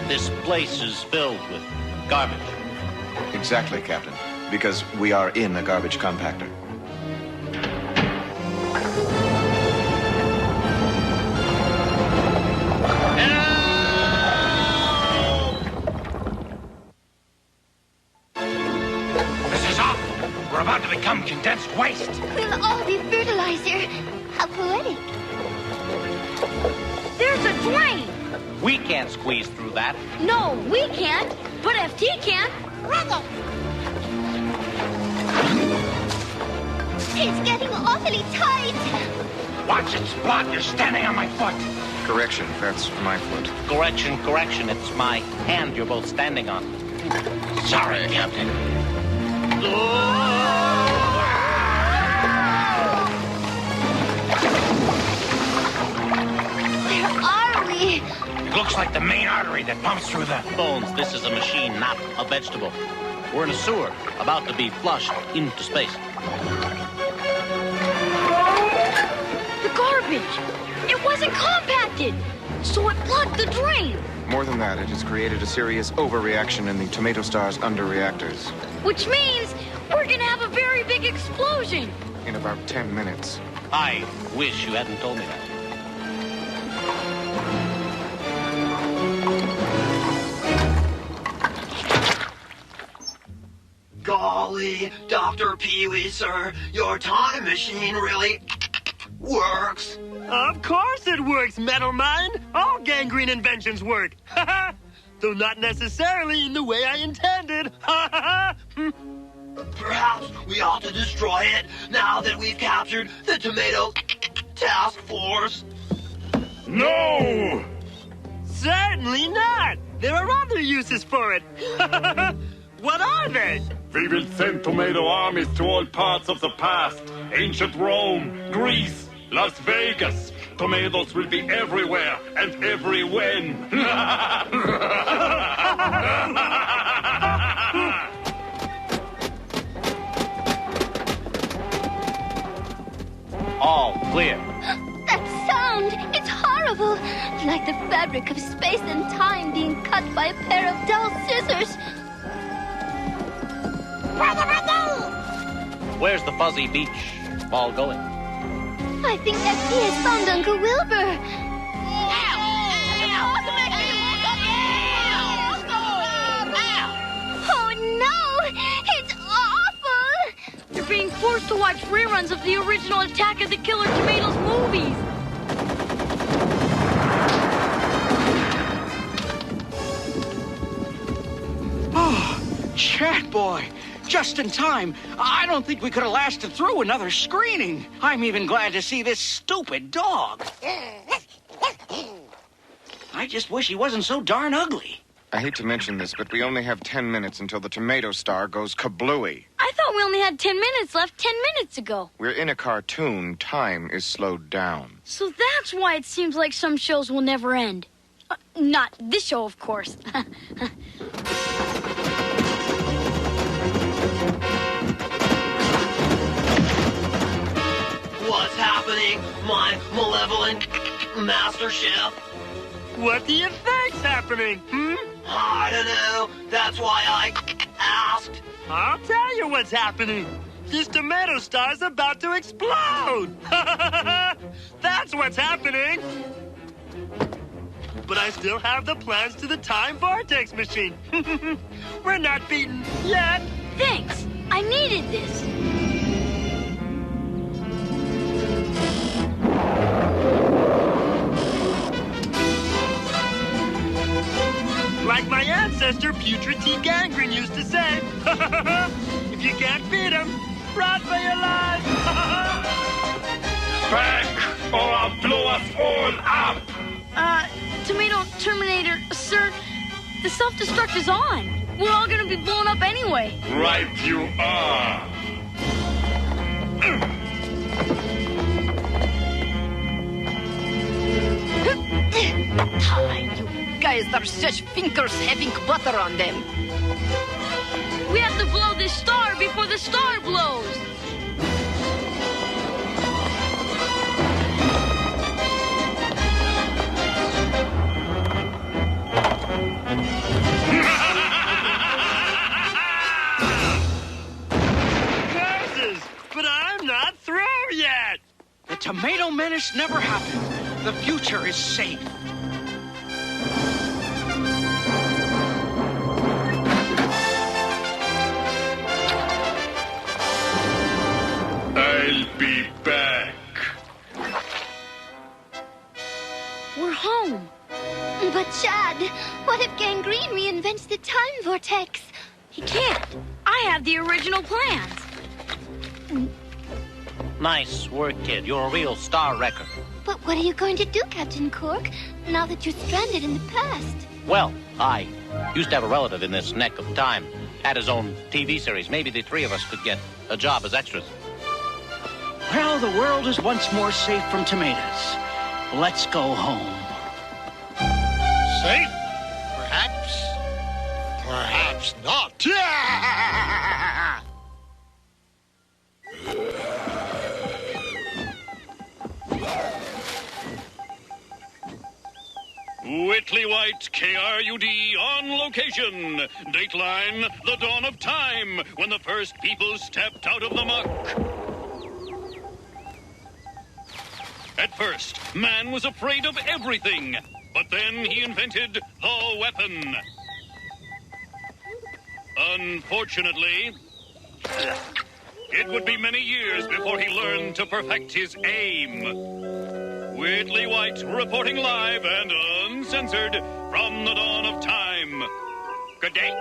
This place is filled with garbage. Exactly, Captain. Because we are in a garbage compactor. This is awful. We're about to become condensed waste. We'll all be fertilizer. How poetic. There's a drain. We can't squeeze through that. No, we can't. But FT can. It's getting awfully tight. Watch it, Splat. You're standing on my foot. Correction, that's my foot. Correction. It's my hand you're both standing on. Sorry, Captain. Where are we? It looks like the main artery that pumps through the... Bones, this is a machine, not a vegetable. We're in a sewer, about to be flushed into space. The garbage. It wasn't compacted. So it blocked the drain. More than that, it has created a serious overreaction in the Tomato Star's under-reactors. Which means we're gonna have a very big explosion. In about 10 minutes. I wish you hadn't told me that. Golly, Dr. Pee-wee, sir, your time machine really works. Of course it works, Metal Mind. All gangrene inventions work. Though not necessarily in the way I intended. Perhaps we ought to destroy it now that we've captured the Tomato Task Force. No! Certainly not. There are other uses for it. What are they? We will send tomato armies to all parts of the past. Ancient Rome, Greece, Las Vegas. Tomatoes will be everywhere and every when. All clear. That sound, it's horrible. Like the fabric of space and time being cut by a pair of dull scissors. Where's the fuzzy beach ball going? I think FT has found Uncle Wilbur. Oh no! It's awful! You're being forced to watch reruns of the original Attack of the Killer Tomatoes movies. Oh, Chat boy. Just in time. I don't think we could have lasted through another screening. I'm even glad to see this stupid dog. I just wish he wasn't so darn ugly. I hate to mention this, but we only have 10 minutes until the tomato star goes kablooey. I thought we only had 10 minutes left 10 minutes ago. We're in a cartoon. Time is slowed down. So that's why it seems like some shows will never end. Not this show, of course. What's happening, my malevolent master chef? What do you think's happening, I don't know. That's why I asked. I'll tell you what's happening. This tomato star's about to explode. That's what's happening. But I still have the plans to the time vortex machine. We're not beaten yet. Thanks. I needed this. Like my ancestor Putrid T. Gangrene used to say, if you can't beat him, run for your life. Back, or I'll blow us all up! Tomato Terminator, sir, the self-destruct is on. We're all gonna be blown up anyway. Right you are. You guys are such fingers having butter on them. We have to blow this star before the star blows. Curses, but I'm not through yet. The tomato menace never happened. The future is safe. I'll be back. We're home. But Chad, what if Gangrene reinvents the time vortex? He can't. I have the original plans. Nice work, kid. You're a real star wrecker. But what are you going to do, Captain Cork, now that you're stranded in the past? Well, I used to have a relative in this neck of time. Had his own TV series. Maybe the three of us could get a job as extras. Well, the world is once more safe from tomatoes. Let's go home. Safe? Perhaps. Perhaps not. Whitley White, KRUD, on location. Dateline, the dawn of time, when the first people stepped out of the muck. At first, man was afraid of everything, but then he invented the weapon. Unfortunately, it would be many years before he learned to perfect his aim. Whitley White reporting live and uncensored from the dawn of time. Good day.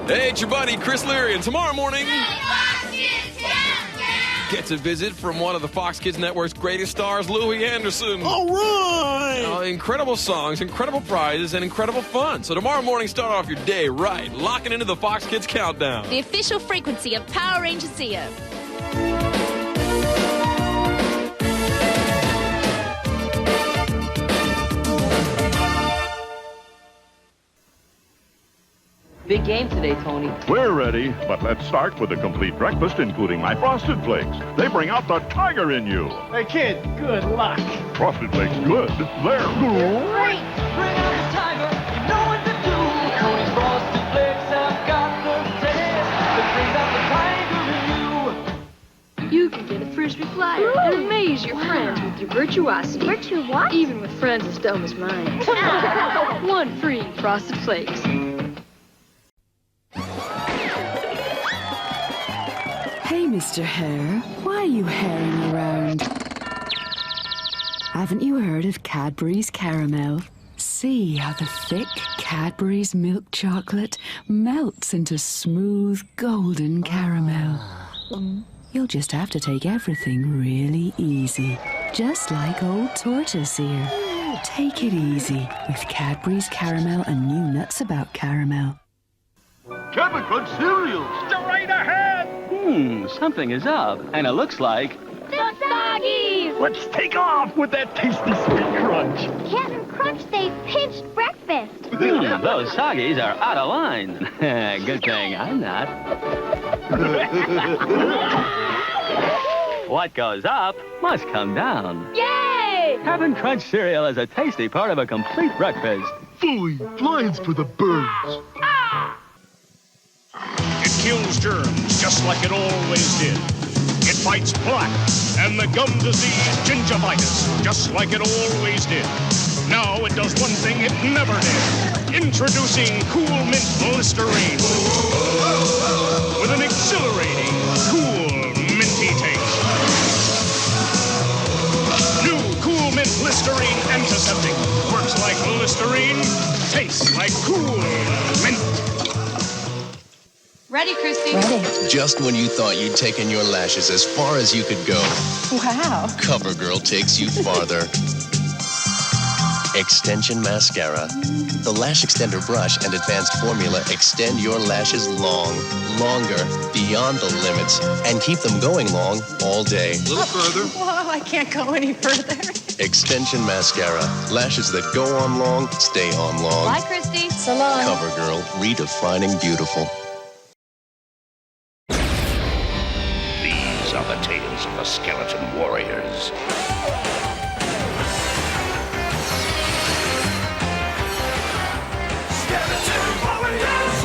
Hey, it's your buddy Chris Leary, and tomorrow morning get to visit from one of the Fox Kids Network's greatest stars, Louis Anderson. All right! Incredible songs, incredible prizes, and incredible fun. So tomorrow morning, start off your day right, locking into the Fox Kids Countdown. The official frequency of Power Ranger Zeo. Big game today, Tony. We're ready, but let's start with a complete breakfast, including my Frosted Flakes. They bring out the tiger in you. Hey, kid, good luck. Frosted Flakes good. They're good. Great! Bring out the tiger, you know what to do. Tony's Frosted Flakes have got the taste that brings out the tiger in you. You can get a frisbee flyer and amaze your friends with your virtuosity. What? Even with friends as dumb as mine. One free Frosted Flakes. Hey, Mr. Hare, why are you herring around? Haven't you heard of Cadbury's Caramel? See how the thick Cadbury's milk chocolate melts into smooth golden caramel. You'll just have to take everything really easy. Just like old Tortoise here. Take it easy with Cadbury's Caramel and new nuts about caramel. Captain Crunch cereal! Straight ahead! Something is up, and it looks like... The Soggies! Let's take off with that tasty sweet crunch! Captain Crunch, they pinched breakfast. Those Soggies are out of line. Good thing I'm not. What goes up must come down. Yay! Captain Crunch cereal is a tasty part of a complete breakfast. Phooey, flies for the birds. It kills germs just like it always did. It fights plaque and the gum disease gingivitis just like it always did. Now it does one thing it never did. Introducing Cool Mint Listerine. With an exhilarating, cool, minty taste. New Cool Mint Listerine Antiseptic. Works like Listerine, tastes like cool mint. Ready, Christy? Ready. Just when you thought you'd taken your lashes as far as you could go. Wow. CoverGirl takes you farther. Extension Mascara. The Lash Extender Brush and Advanced Formula extend your lashes long, longer, beyond the limits, and keep them going long all day. A little further. Whoa, I can't go any further. Extension Mascara. Lashes that go on long, stay on long. Bye, Christy. So long. CoverGirl, redefining beautiful. These are the tales of the skeleton warriors. Skeleton warriors!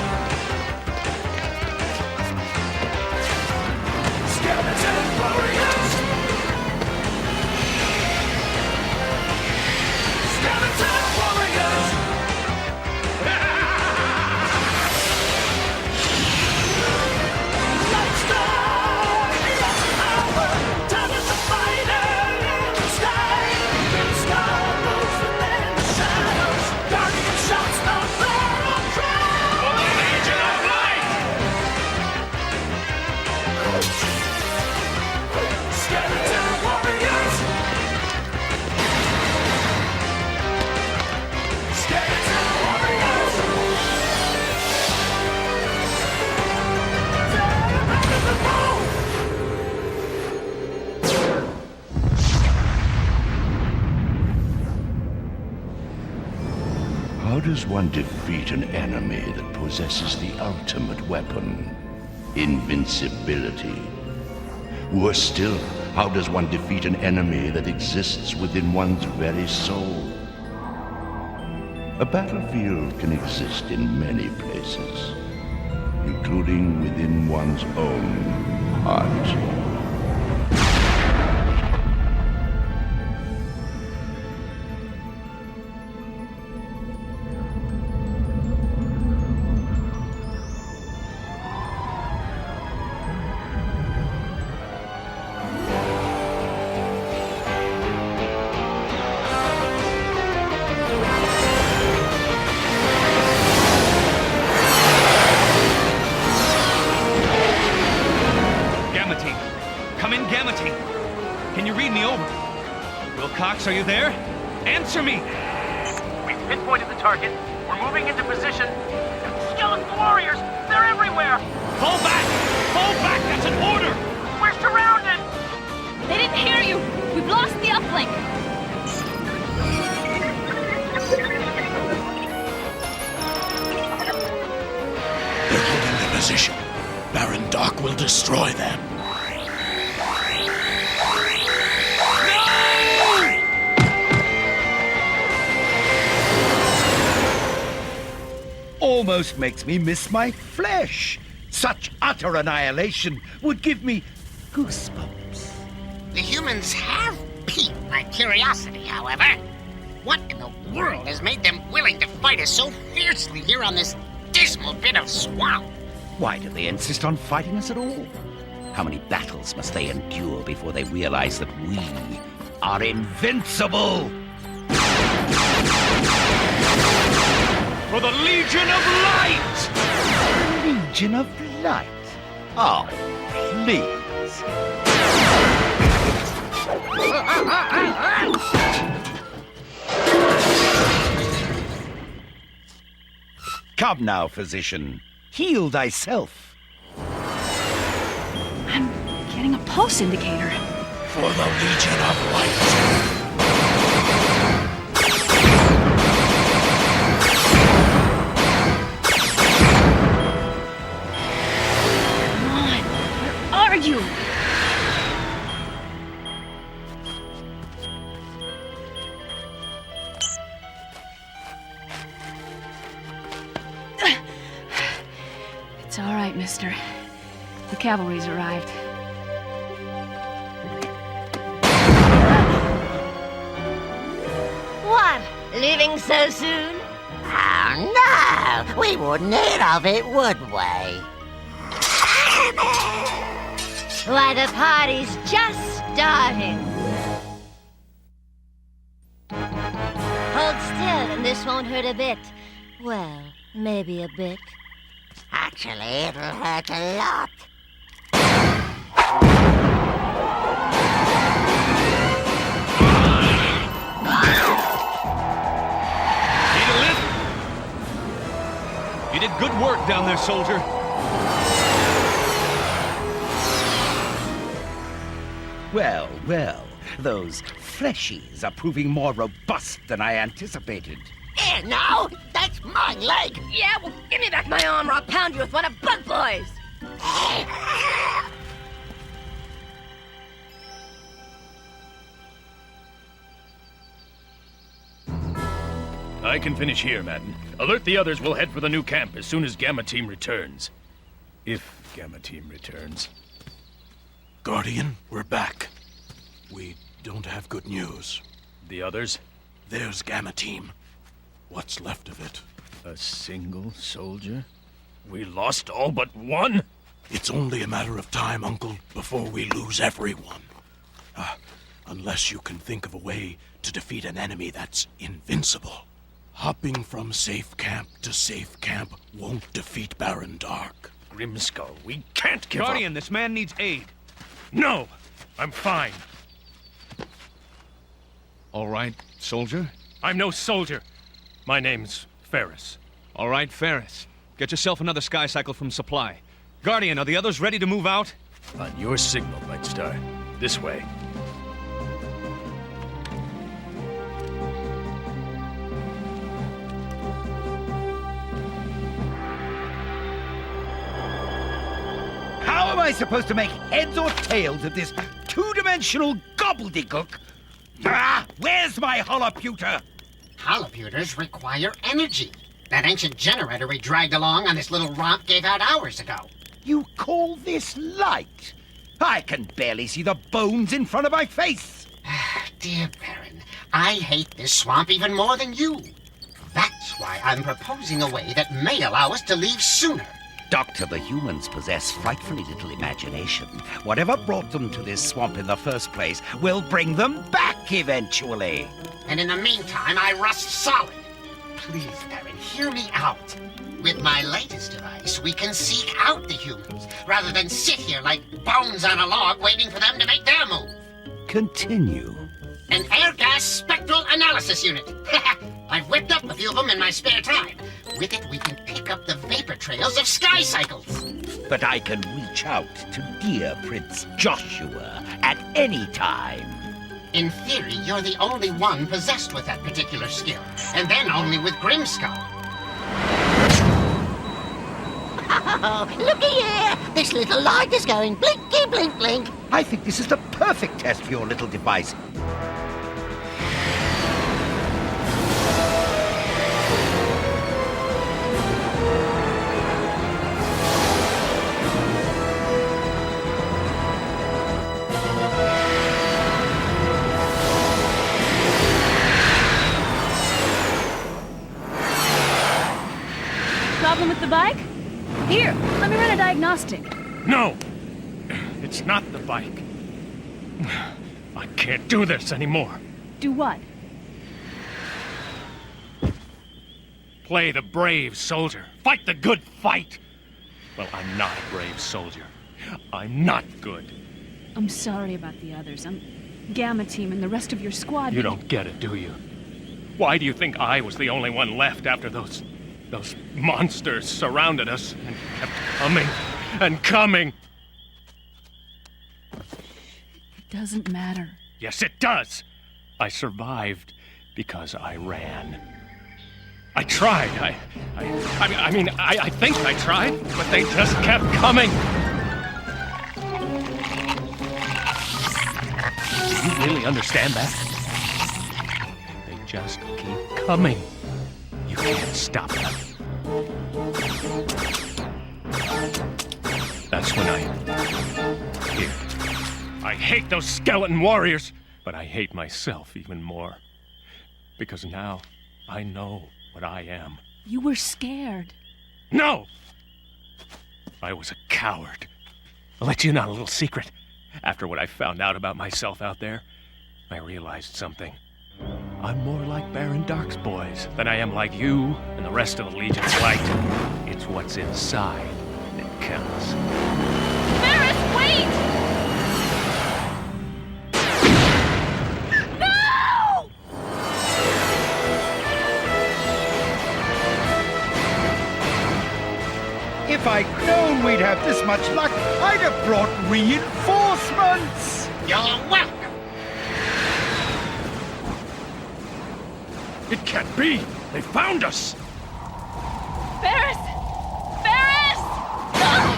Skeleton warriors! Skeleton warriors! Let's go! Time is a fighter in the sky. Stars within the shadows. Guardian shots the flare of triumph. For the Legion of Light! Skeleton warriors! Skeleton warriors! How does one defeat an enemy that possesses the ultimate weapon? Invincibility. Worse still, how does one defeat an enemy that exists within one's very soul? A battlefield can exist in many places, including within one's own heart. Are you there? Answer me! We've pinpointed the target. We're moving into position. Skeleton warriors! They're everywhere! Fall back! Fall back! That's an order! We're surrounded! They didn't hear you! We've lost the uplink! They're holding their position. Baron Doc will destroy them. Almost makes me miss my flesh. Such utter annihilation would give me goosebumps. The humans have piqued my curiosity, however. What in the world has made them willing to fight us so fiercely here on this dismal bit of swamp? Why do they insist on fighting us at all? How many battles must they endure before they realize that we are invincible? For the Legion of Light! Legion of Light? Oh, please. Come now, physician. Heal thyself. I'm getting a pulse indicator. For the Legion of Light. Where are you? It's all right, mister. The cavalry's arrived. What? Leaving so soon? Oh, no! We wouldn't hear of it, would we? Why, the party's just starting. Hold still, and this won't hurt a bit. Well, maybe a bit. Actually, it'll hurt a lot. Need a lift? You did good work down there, soldier. Well, well, those fleshies are proving more robust than I anticipated. Here, now! That's my leg! Yeah, well, give me back my arm or I'll pound you with one of Bug Boy's! I can finish here, Madden. Alert the others. We'll head for the new camp as soon as Gamma Team returns. If Gamma Team returns. Guardian, we're back. We don't have good news. The others? There's Gamma Team. What's left of it? A single soldier? We lost all but one? It's only a matter of time, Uncle, before we lose everyone. Unless you can think of a way to defeat an enemy that's invincible. Hopping from safe camp to safe camp won't defeat Baron Dark. Grimskull, we can't give Guardian, up. this man needs aid. No! I'm fine. All right, soldier? I'm no soldier. My name's Ferris. All right, Ferris. Get yourself another sky cycle from Supply. Guardian, are the others ready to move out? On your signal, White Star. This way. How am I supposed to make heads or tails of this two-dimensional gobbledygook? Where's my holoputer? Holoputers require energy. That ancient generator we dragged along on this little romp gave out hours ago. You call this light? I can barely see the bones in front of my face. Dear Baron, I hate this swamp even more than you. That's why I'm proposing a way that may allow us to leave sooner. Doctor, the humans possess frightfully little imagination. Whatever brought them to this swamp in the first place will bring them back eventually. And in the meantime, I rust solid. Please, Baron, hear me out. With my latest device, we can seek out the humans, rather than sit here like bones on a log waiting for them to make their move. Continue. An air gas spectral analysis unit. I've whipped up a few of them in my spare time. With it, we can pick up the vapor trails of sky cycles. But I can reach out to dear Prince Joshua at any time. In theory, you're the only one possessed with that particular skill, and then only with Grimskull. Oh, looky here! This little light is going blinky blink blink. I think this is the perfect test for your little device. Problem with the bike? Here, let me run a diagnostic. No! It's not the bike. I can't do this anymore. Do what? Play the brave soldier. Fight the good fight. Well, I'm not a brave soldier. I'm not good. I'm sorry about the others. I'm Gamma Team and the rest of your squad. You don't get it, do you? Why do you think I was the only one left after those Those monsters surrounded us and kept coming and coming. It doesn't matter. Yes, it does. I survived because I ran. I tried. I think I tried, but they just kept coming. Do you really understand that? They just keep coming. You can't stop them. That's when Here. I hate those skeleton warriors, but I hate myself even more. Because now I know what I am. You were scared. No! I was a coward. I'll let you in on a little secret. After what I found out about myself out there, I realized something. I'm more like Baron Dark's boys than I am like you and the rest of the Legion's Light. It's what's inside that counts. Ferris, wait! No! If I'd known we'd have this much luck, I'd have brought reinforcements! You're welcome! It can't be! They found us! Ferris! Ferris! No!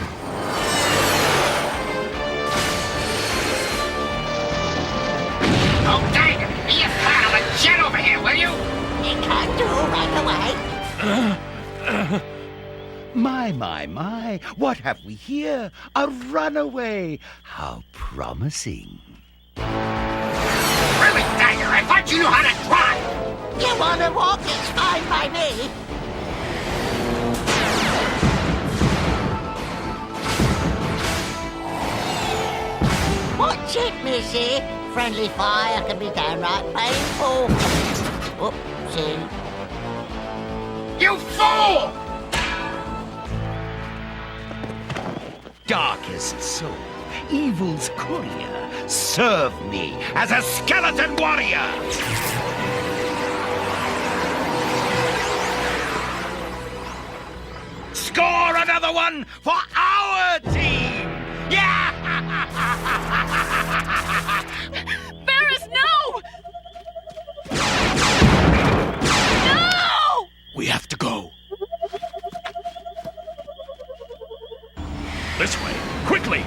Oh, dang it! Be a pal and jet over here, will you? You can't do right away. My, what have we here? A runaway! How promising. Really, Dagger, I thought you knew how to drive! You wanna walk? It's fine by me. Watch it, missy. Friendly fire can be downright painful. Oopsie. You fool! Darkest soul, evil's courier, serve me as a skeleton warrior! Score another one for our team! Yeah! Ferris, no! No! We have to go. This way, quickly!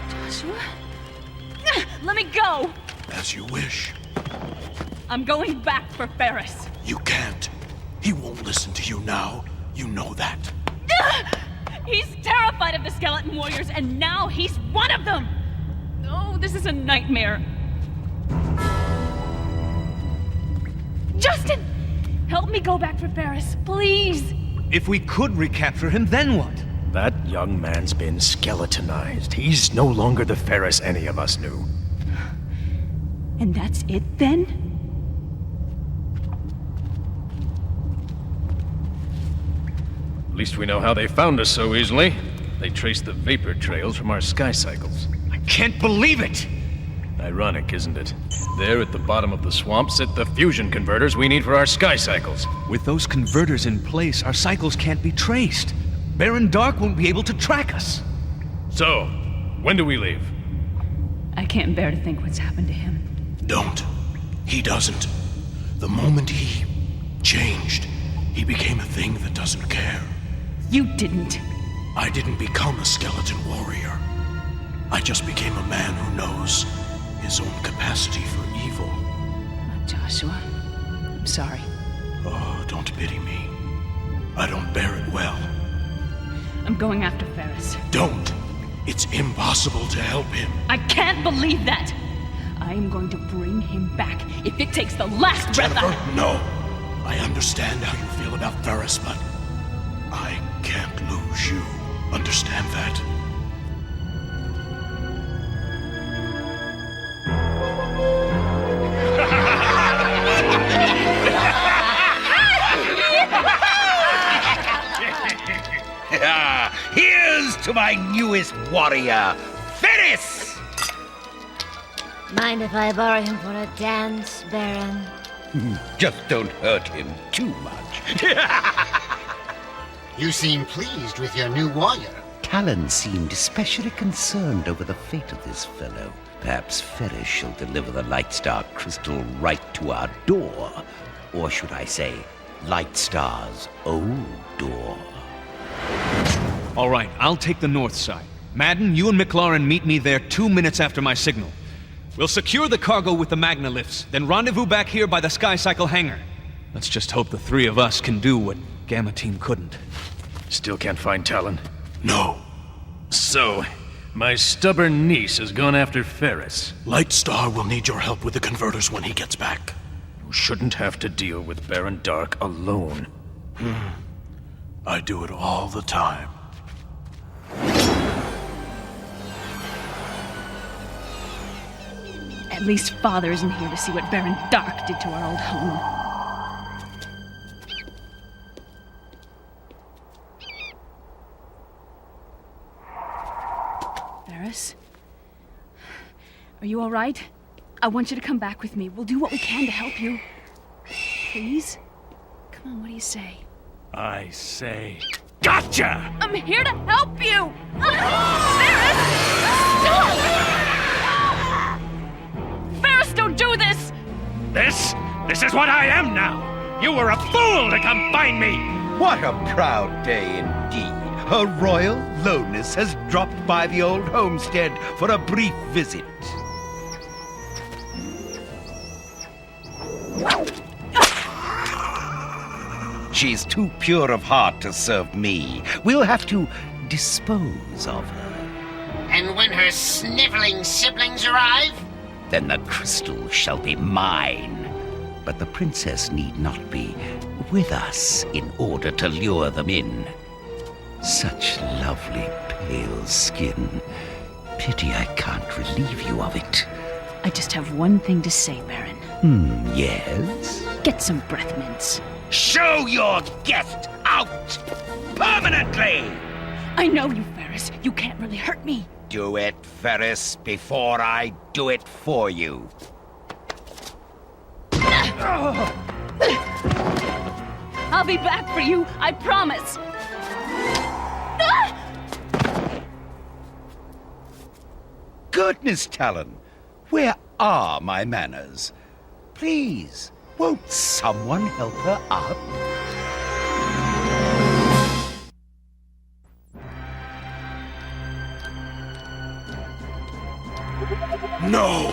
Joshua? Let me go! As you wish. I'm going back for Ferris. You can't. He won't listen to you now. You know that. He's terrified of the skeleton warriors, and now he's one of them! Oh, this is a nightmare. Justin! Help me go back for Ferris, please! If we could recapture him, then what? That young man's been skeletonized. He's no longer the Ferris any of us knew. And that's it, then? At least we know how they found us so easily. They traced the vapor trails from our sky cycles. I can't believe it! Ironic, isn't it? There at the bottom of the swamp sit the fusion converters we need for our sky cycles. With those converters in place, our cycles can't be traced. Baron Dark won't be able to track us. So, when do we leave? I can't bear to think what's happened to him. Don't. He doesn't. The moment he changed, he became a thing that doesn't care. You didn't. I didn't become a skeleton warrior. I just became a man who knows his own capacity for evil. Joshua, I'm sorry. Oh, don't pity me. I don't bear it well. I'm going after Ferris. Don't! It's impossible to help him. I can't believe that! I am going to bring him back if it takes the last breath Jennifer, out. no! I understand how you feel about Ferris, but I can't lose you. Understand that? Here's to my newest warrior, Ferris! Mind if I borrow him for a dance, Baron? Just don't hurt him too much. You seem pleased with your new warrior. Talon seemed especially concerned over the fate of this fellow. Perhaps Ferris shall deliver the Lightstar crystal right to our door. Or should I say, Lightstar's old door. All right, I'll take the north side. Madden, you and McLaurin meet me there 2 minutes after my signal. We'll secure the cargo with the Magna lifts, then rendezvous back here by the Sky Cycle hangar. Let's just hope the three of us can do what Gamma Team couldn't. Still can't find Talon? No. So, my stubborn niece has gone after Ferris. Lightstar will need your help with the converters when he gets back. You shouldn't have to deal with Baron Dark alone. I do it all the time. At least Father isn't here to see what Baron Dark did to our old home. Ferris? Are you all right? I want you to come back with me. We'll do what we can to help you. Please? Come on, what do you say? I say, gotcha! I'm here to help you! Ferris! Stop! Ferris, don't do this! This is what I am now! You were a fool to come find me! What a proud day indeed. Her royal lowness has dropped by the old homestead for a brief visit. She's too pure of heart to serve me. We'll have to dispose of her. And when her sniveling siblings arrive? Then the crystal shall be mine. But the princess need not be with us in order to lure them in. Such lovely pale skin. Pity I can't relieve you of it. I just have one thing to say, Baron. Yes? Get some breath mints. Show your guest out! Permanently! I know you, Ferris. You can't really hurt me. Do it, Ferris, before I do it for you. I'll be back for you, I promise. Goodness, Talon, where are my manners? Please, won't someone help her up? No!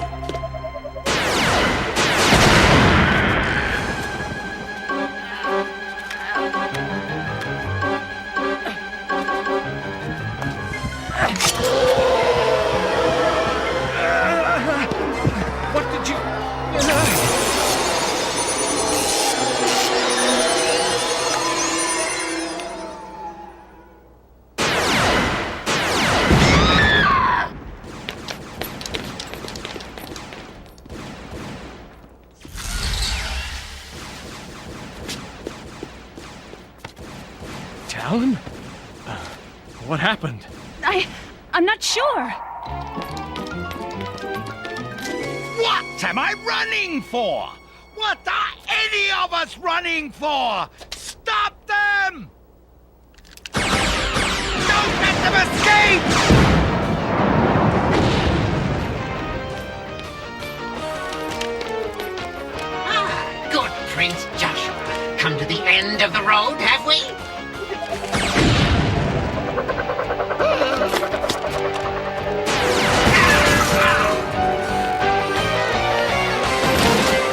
What did you... Talon? What happened? I'm not sure. What am I running for? What are any of us running for? Stop them! Don't let them escape! Good Prince Joshua. Come to the end of the road, have we?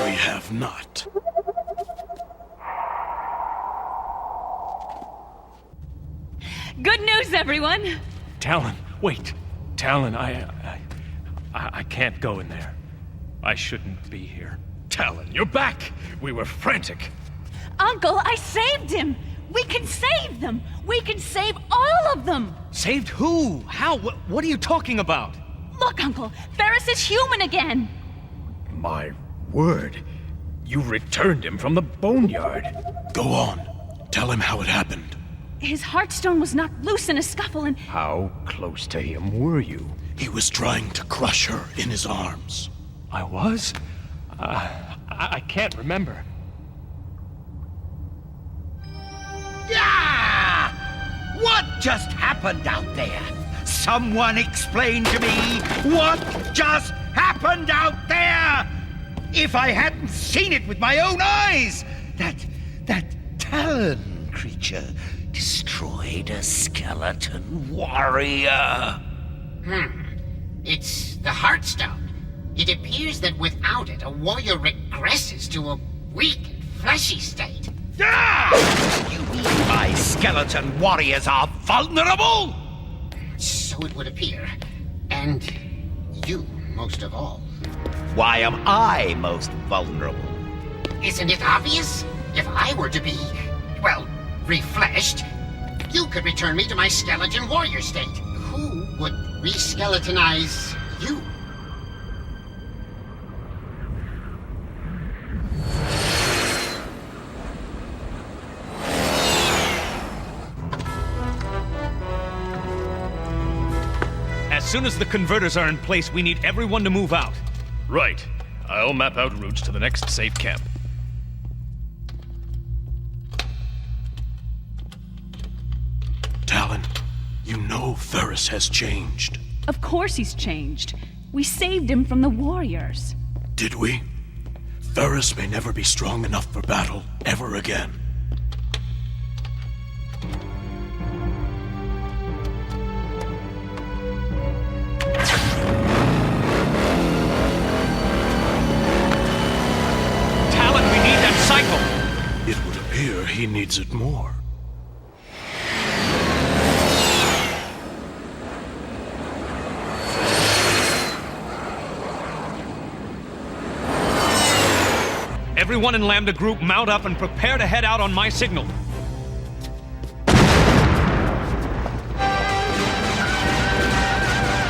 We have not. Good news, everyone. Talon, wait. Talon, I can't go in there. I shouldn't be here. Talon, you're back! We were frantic. Uncle, I saved him. We can save them. We can save all of them. Saved who? How? What are you talking about? Look, Uncle, Ferris is human again. My word. You returned him from the boneyard. Go on. Tell him how it happened. His heartstone was knocked loose in a scuffle and... How close to him were you? He was trying to crush her in his arms. I was? I can't remember. Yeah! What just happened out there? Someone explain to me what just happened out there! If I hadn't seen it with my own eyes! That Talon creature destroyed a skeleton warrior. It's the Heartstone. It appears that without it, a warrior regresses to a weak and fleshy state. You mean my skeleton warriors are vulnerable? So it would appear. And you, most of all. Why am I most vulnerable? Isn't it obvious? If I were to be, well, refleshed, you could return me to my skeleton warrior state. Who would re-skeletonize you? As soon as the converters are in place, we need everyone to move out. Right. I'll map out routes to the next safe camp. Talon, you know Ferris has changed. Of course he's changed. We saved him from the warriors. Did we? Ferris may never be strong enough for battle ever again. Talon, we need that cycle! It would appear he needs it more. Everyone in Lambda Group mount up and prepare to head out on my signal.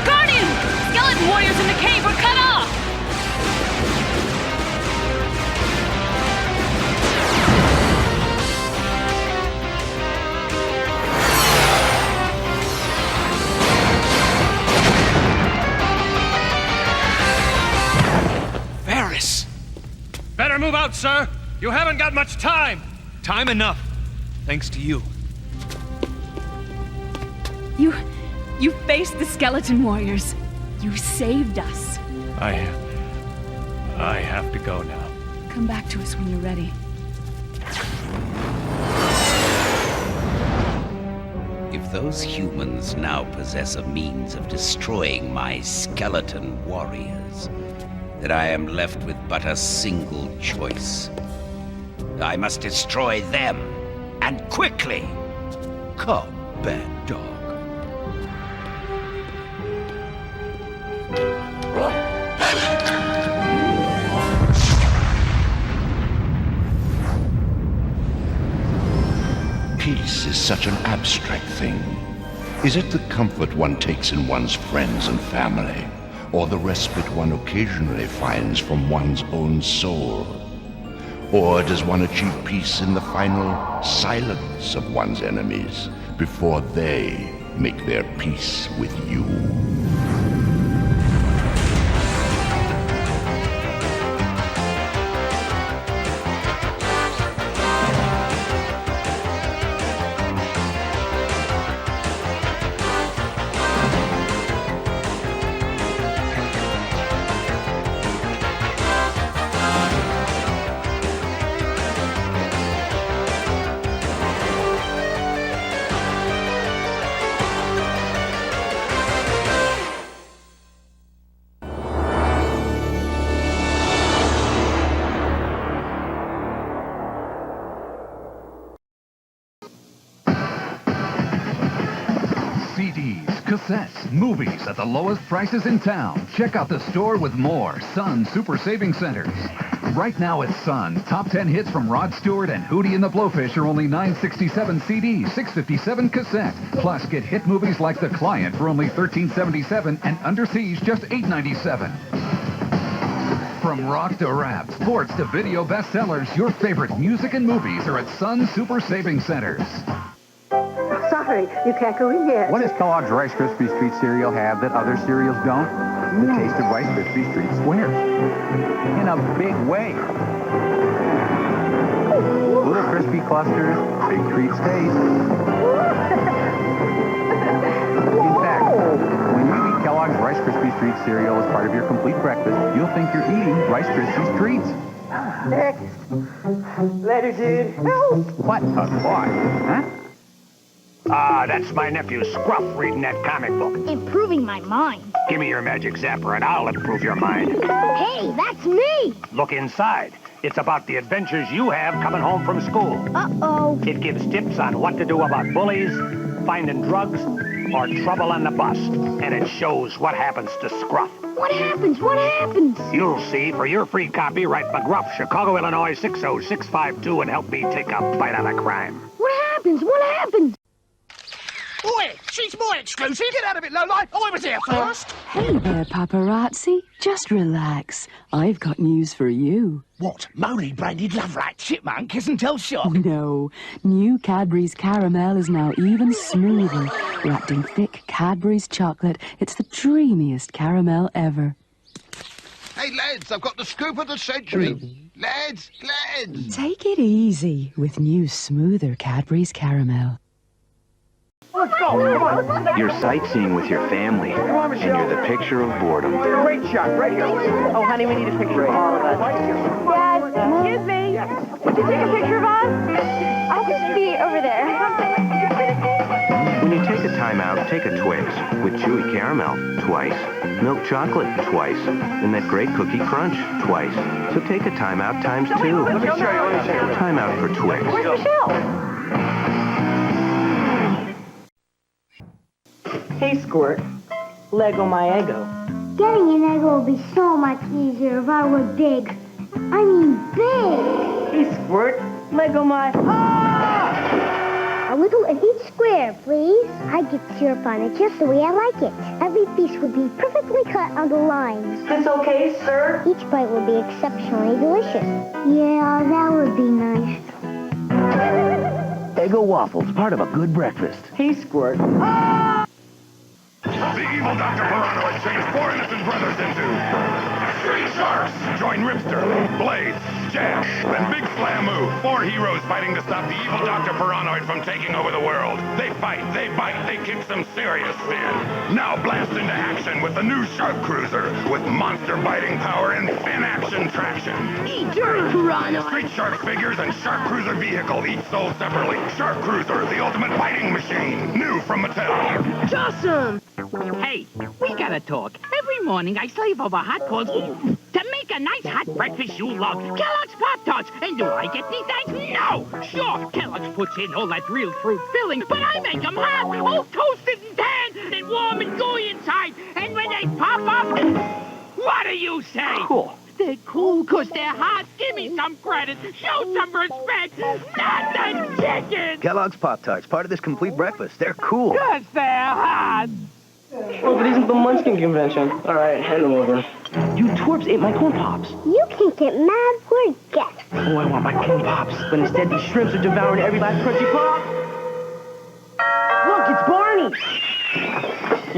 Guardian! Skeleton warriors in the cave are cut off! Ferris! Better move out, sir! You haven't got much time! Time enough. Thanks to you. You faced the skeleton warriors. You saved us. I have to go now. Come back to us when you're ready. If those humans now possess a means of destroying my skeleton warriors, then I am left with but a single choice. I must destroy them, and quickly. Come, bad dog. Peace is such an abstract thing. Is it the comfort one takes in one's friends and family, or the respite one occasionally finds from one's own soul? Or does one achieve peace in the final silence of one's enemies before they make their peace with you? CDs, cassettes, movies at the lowest prices in town. Check out the store with more Sun Super Saving Centers. Right now at Sun, top 10 hits from Rod Stewart and Hootie and the Blowfish are only $9.67 CD, $6.57 cassette. Plus, get hit movies like The Client for only $13.77 and Under Siege just $8.97. From rock to rap, sports to video bestsellers, your favorite music and movies are at Sun Super Saving Centers. hurry. You can't go in yet. What does Kellogg's Rice Krispies Treat cereal have that other cereals don't? The taste of Rice Krispies Treat squares. In a big way. Little crispy clusters, big treats taste. In fact, when you eat Kellogg's Rice Krispies Treat cereal as part of your complete breakfast, you'll think you're eating Rice Krispies Treats. Next. Later, dude. What a thought, huh? Ah, that's my nephew Scruff reading that comic book. Improving my mind. Give me your magic zapper and I'll improve your mind. Hey, that's me! Look inside. It's about the adventures you have coming home from school. Uh-oh. It gives tips on what to do about bullies, finding drugs, or trouble on the bus. And it shows what happens to Scruff. What happens? What happens? You'll see. For your free copy, write McGruff, Chicago, Illinois, 60652 and help me take a bite out of crime. What happens? What happens? Oi! She's my exclusive! Get out of it, lowlife! I was here first! Hey there, paparazzi. Just relax. I've got news for you. What? Moni branded Love Rat Chipmunk isn't tell shock? No. New Cadbury's Caramel is now even smoother. Wrapped in thick Cadbury's chocolate, it's the dreamiest caramel ever. Hey, lads, I've got the scoop of the century. Lads! Take it easy with new smoother Cadbury's Caramel. Let's go! Come on! You're sightseeing with your family, and you're the picture of boredom. Great shot, right here. Oh, honey, we need a picture of all of us. Dad, excuse me. Would you take a picture of us? I'll just be over there. When you take a time out, take a Twix with chewy caramel twice, milk chocolate twice, and that great cookie crunch twice. So take a time out times 2. Let me show you. Time out for Twix. Where's Michelle? Hey, Squirt. Lego my ego. Getting an egg will be so much easier if I were big. I mean big. Hey, Squirt. Lego my... Ah! A little in each square, please. I get syrup on it just the way I like it. Every piece would be perfectly cut on the lines. This okay, sir? Each bite would be exceptionally delicious. Yeah, that would be nice. Eggo waffles, part of a good breakfast. Hey, Squirt. The evil Dr. Piranoid changed 4 innocent brothers into Street Sharks. Join Ripster, Blaze, Jam, and Big Slamoo. 4 heroes fighting to stop the evil Dr. Piranoid from taking over the world. They fight, they bite, they kick some serious sin. Now blast into action with the new Shark Cruiser with monster-biting power and fin-action traction. Eat dirt, Piranoid. Street Shark figures and Shark Cruiser vehicle each sold separately. Shark Cruiser, the ultimate biting machine. New from Mattel. Awesome. Hey, we gotta talk. Every morning I slave over hot balls to make a nice hot breakfast you love. Kellogg's Pop-Tarts. And do I get any thanks? No! Sure, Kellogg's puts in all that real fruit filling, but I make them hot, all toasted and tan, and warm and gooey inside. And when they pop up, what do you say? Cool. They're cool because they're hot. Give me some credit. Show some respect. Not the chicken! Kellogg's Pop-Tarts, part of this complete breakfast. They're cool. Because they're hot. Oh, but isn't the Munchkin convention? All right, hand them over. You twerps ate my corn pops. You can't get mad. We're guests. Oh, I want my corn pops. But instead, these shrimps are devouring everybody's crunchy pop. Look, it's Barney.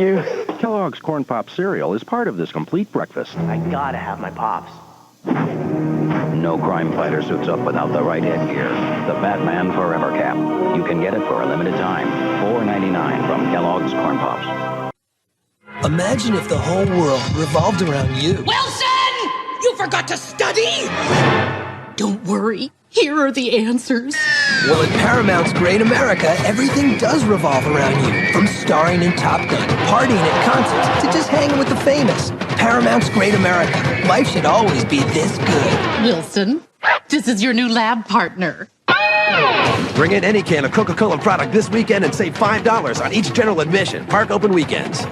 You. Kellogg's Corn Pop cereal is part of this complete breakfast. I gotta have my pops. No crime fighter suits up without the right headgear. The Batman Forever Cap. You can get it for a limited time. $4.99 from Kellogg's Corn Pops. Imagine if the whole world revolved around you. Wilson! You forgot to study? Don't worry. Here are the answers. Well, at Paramount's Great America, everything does revolve around you. From starring in Top Gun, partying at concerts, to just hanging with the famous. Paramount's Great America. Life should always be this good. Wilson, this is your new lab partner. Bring in any can of Coca-Cola product this weekend and save $5 on each general admission. Park open weekends.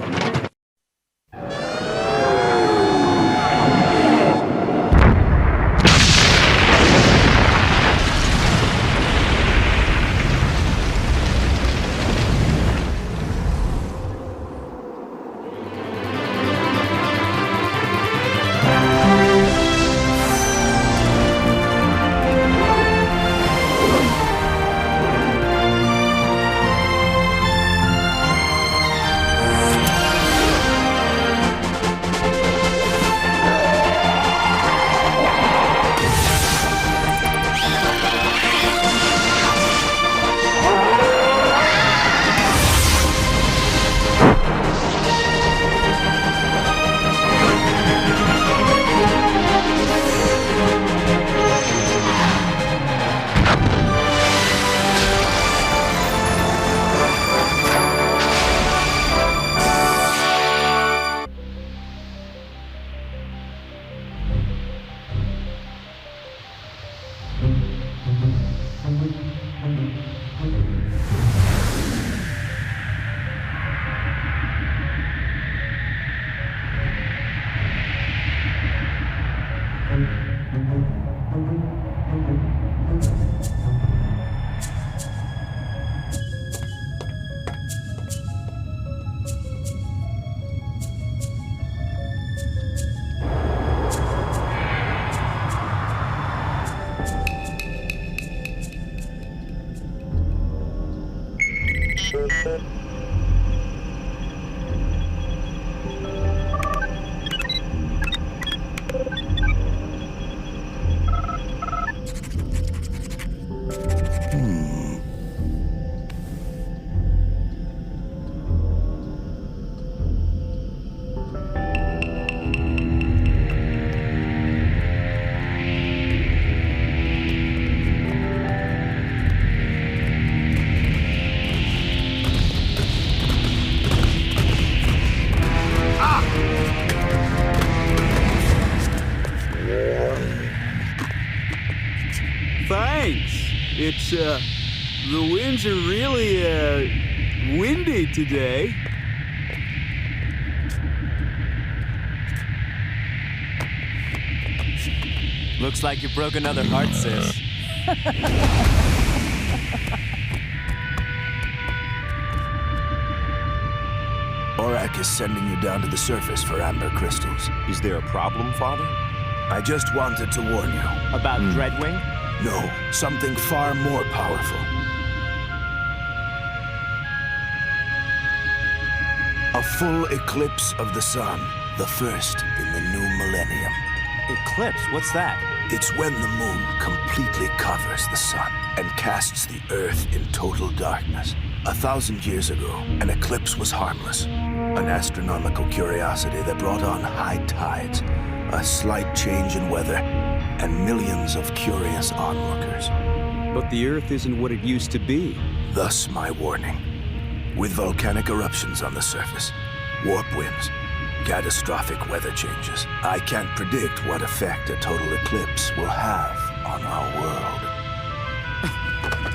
The winds are really, windy today. Looks like you broke another heart, sis. Orak is sending you down to the surface for amber crystals. Is there a problem, Father? I just wanted to warn you. About Dreadwing? No, something far more powerful. A full eclipse of the sun, the first in the new millennium. Eclipse? What's that? It's when the moon completely covers the sun and casts the earth in total darkness. 1,000 years ago, an eclipse was harmless. An astronomical curiosity that brought on high tides, a slight change in weather, and millions of curious onlookers. But the Earth isn't what it used to be. Thus my warning. With volcanic eruptions on the surface, warp winds, catastrophic weather changes, I can't predict what effect a total eclipse will have on our world.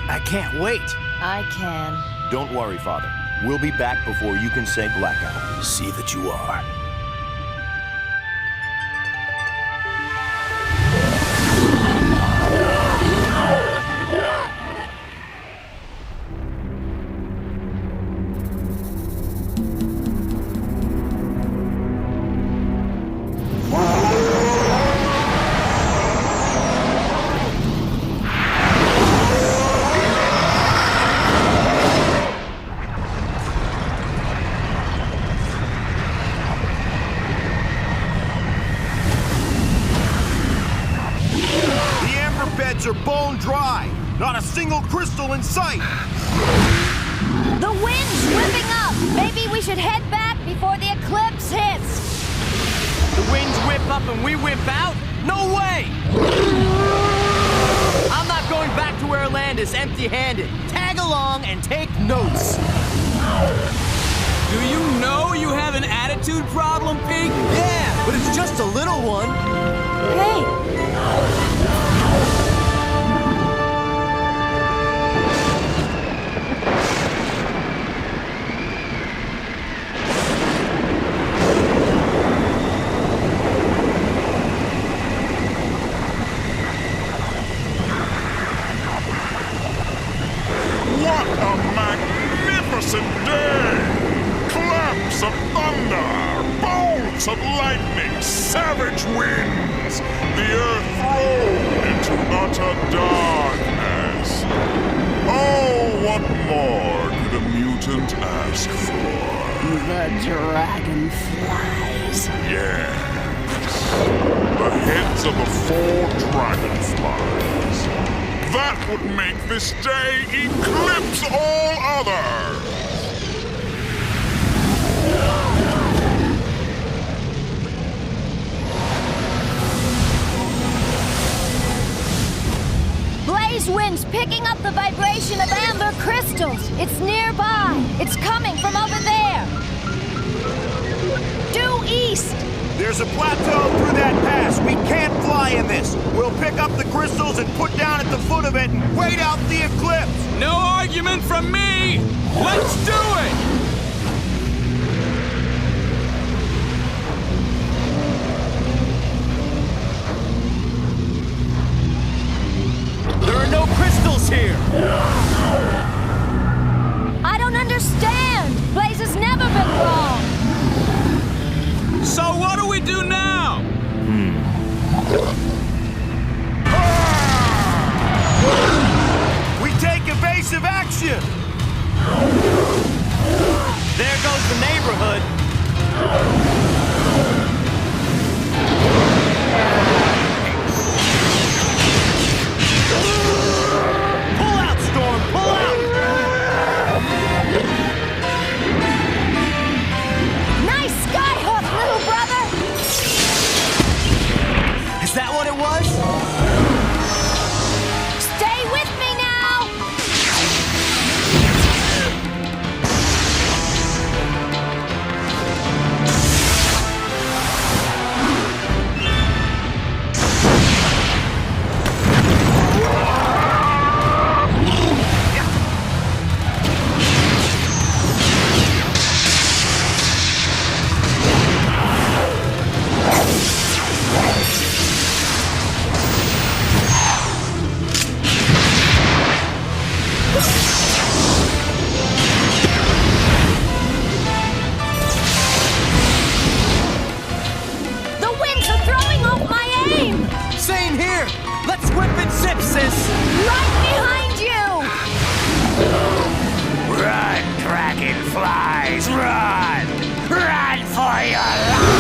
I can't wait. I can. Don't worry, Father. We'll be back before you can say blackout. See that you are. Are bone dry. Not a single crystal in sight. The wind's whipping up. Maybe we should head back before the eclipse hits. The winds whip up and we whip out? No way! I'm not going back to where land is empty-handed. Tag along and take notes. Do you know you have an attitude problem, Pink? Yeah, but it's just a little one. Hey! What a magnificent day! Claps of thunder, bolts of lightning, savage winds, the earth thrown into utter darkness. Oh, what more could a mutant ask for? The dragonflies. Yes. The heads of the 4 dragonflies. That would make this day eclipse all others! Blaze wind's picking up the vibration of amber crystals. It's nearby. It's coming from over there. Due east. There's a plateau through that pass. We can't fly in this. We'll pick up the crystals and put down at the foot of it and wait out the eclipse. No argument from me. Let's do it. There are no crystals here. I don't understand. Blaze has never been wrong. So what do we do now? We take evasive action! There goes the neighborhood. Pull out, Storm! Pull out! Nice skyhook, little brother! Is that what it was? Stay with me now! Flyz, run! Run for your lives!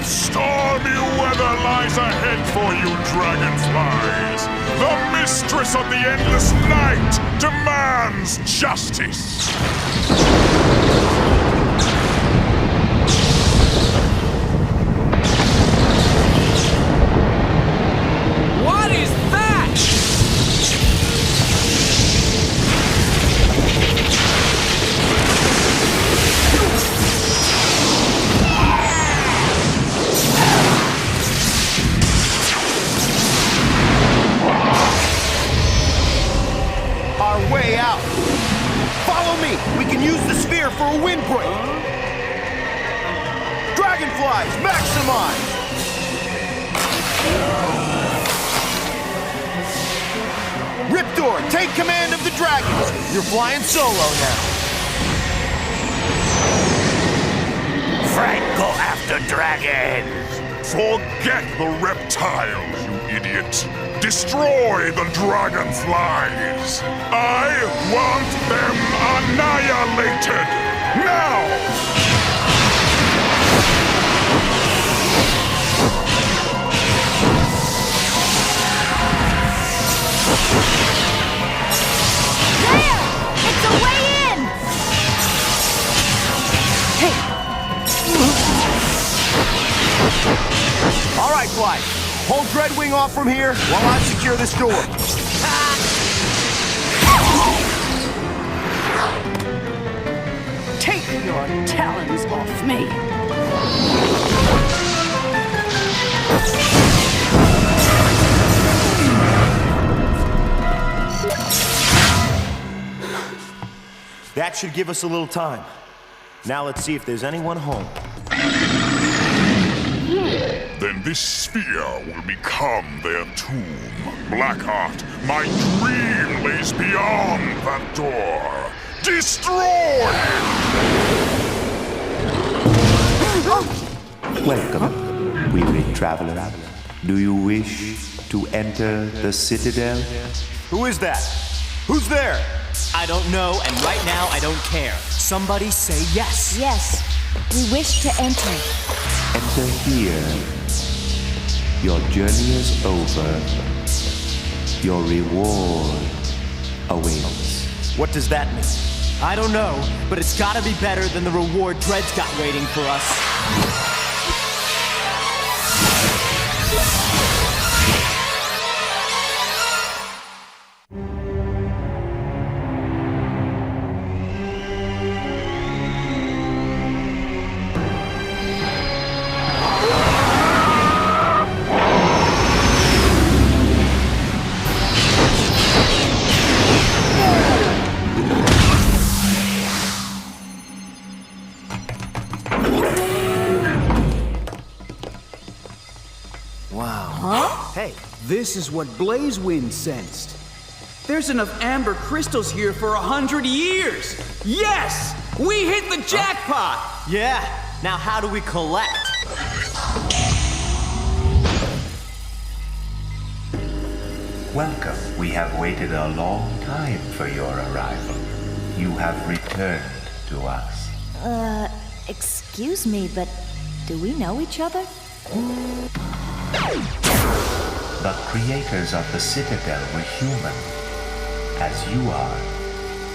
Stormy weather lies ahead for you, dragonflies. The mistress of the endless night demands justice. What is that? Our way out. Follow me. We can use the sphere for a windbreak. Dragonflies, maximize! Riptor, take command of the dragons. You're flying solo now. Frank, go after dragons! Forget the reptiles, you idiot. Destroy the dragonflies. I want them annihilated. Now! There! It's a way in! Hey! All right, Flyz. Hold Dreadwing off from here while I secure this door. Take your talons off me. That should give us a little time. Now let's see if there's anyone home. Then this sphere will become their tomb. Blackheart, my dream lays beyond that door. Destroy! Welcome, weary traveler. Do you wish to enter the Citadel? Who is that? Who's there? I don't know, and right now I don't care. Somebody say yes. Yes, we wish to enter. Enter here. Your journey is over. Your reward awaits. What does that mean? I don't know, but it's gotta be better than the reward Dread's got waiting for us. This is what Blazewind sensed. There's enough amber crystals here for 100 years! Yes! We hit the jackpot! Yeah, now how do we collect? Welcome. We have waited a long time for your arrival. You have returned to us. Excuse me, but do we know each other? The creators of the Citadel were human, as you are.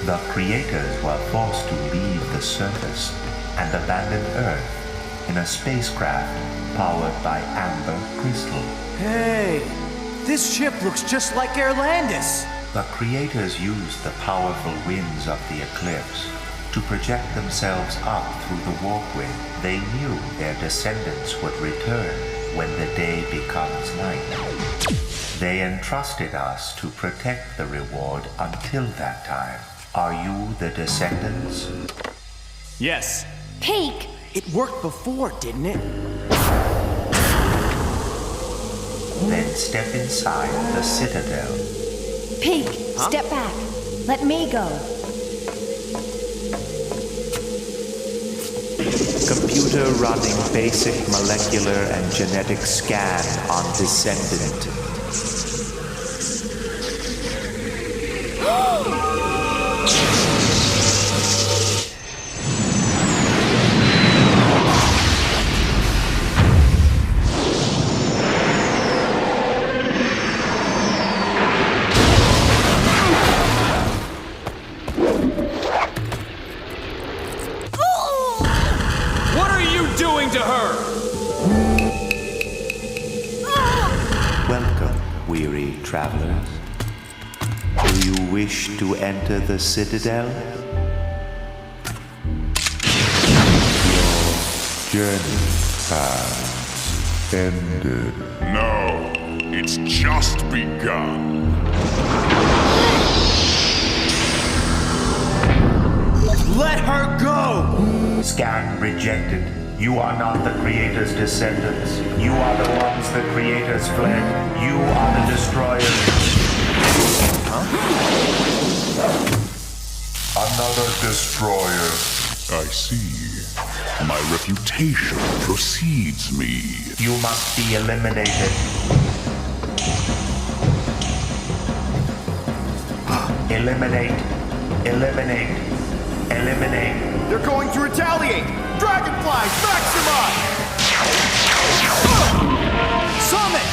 The creators were forced to leave the surface and abandon Earth in a spacecraft powered by amber crystal. Hey, this ship looks just like Airlandis. The creators used the powerful winds of the eclipse to project themselves up through the walkway. They knew their descendants would return when the day becomes night. They entrusted us to protect the reward until that time. Are you the descendants? Yes. Peek! It worked before, didn't it? Then step inside the Citadel. Peek, step back. Let me go. Computer running basic molecular and genetic scan on descendant. What are you doing to her? Welcome, weary travelers. Do you wish to enter the Citadel? Your journey has ended. No, it's just begun. Let her go! Scan rejected. You are not the Creator's descendants. You are the ones the Creators fled. You are the destroyers. Another destroyer. I see. My reputation precedes me. You must be eliminated. Eliminate. Eliminate. Eliminate. They're going to retaliate! Dragonflies, Maxima! Summit!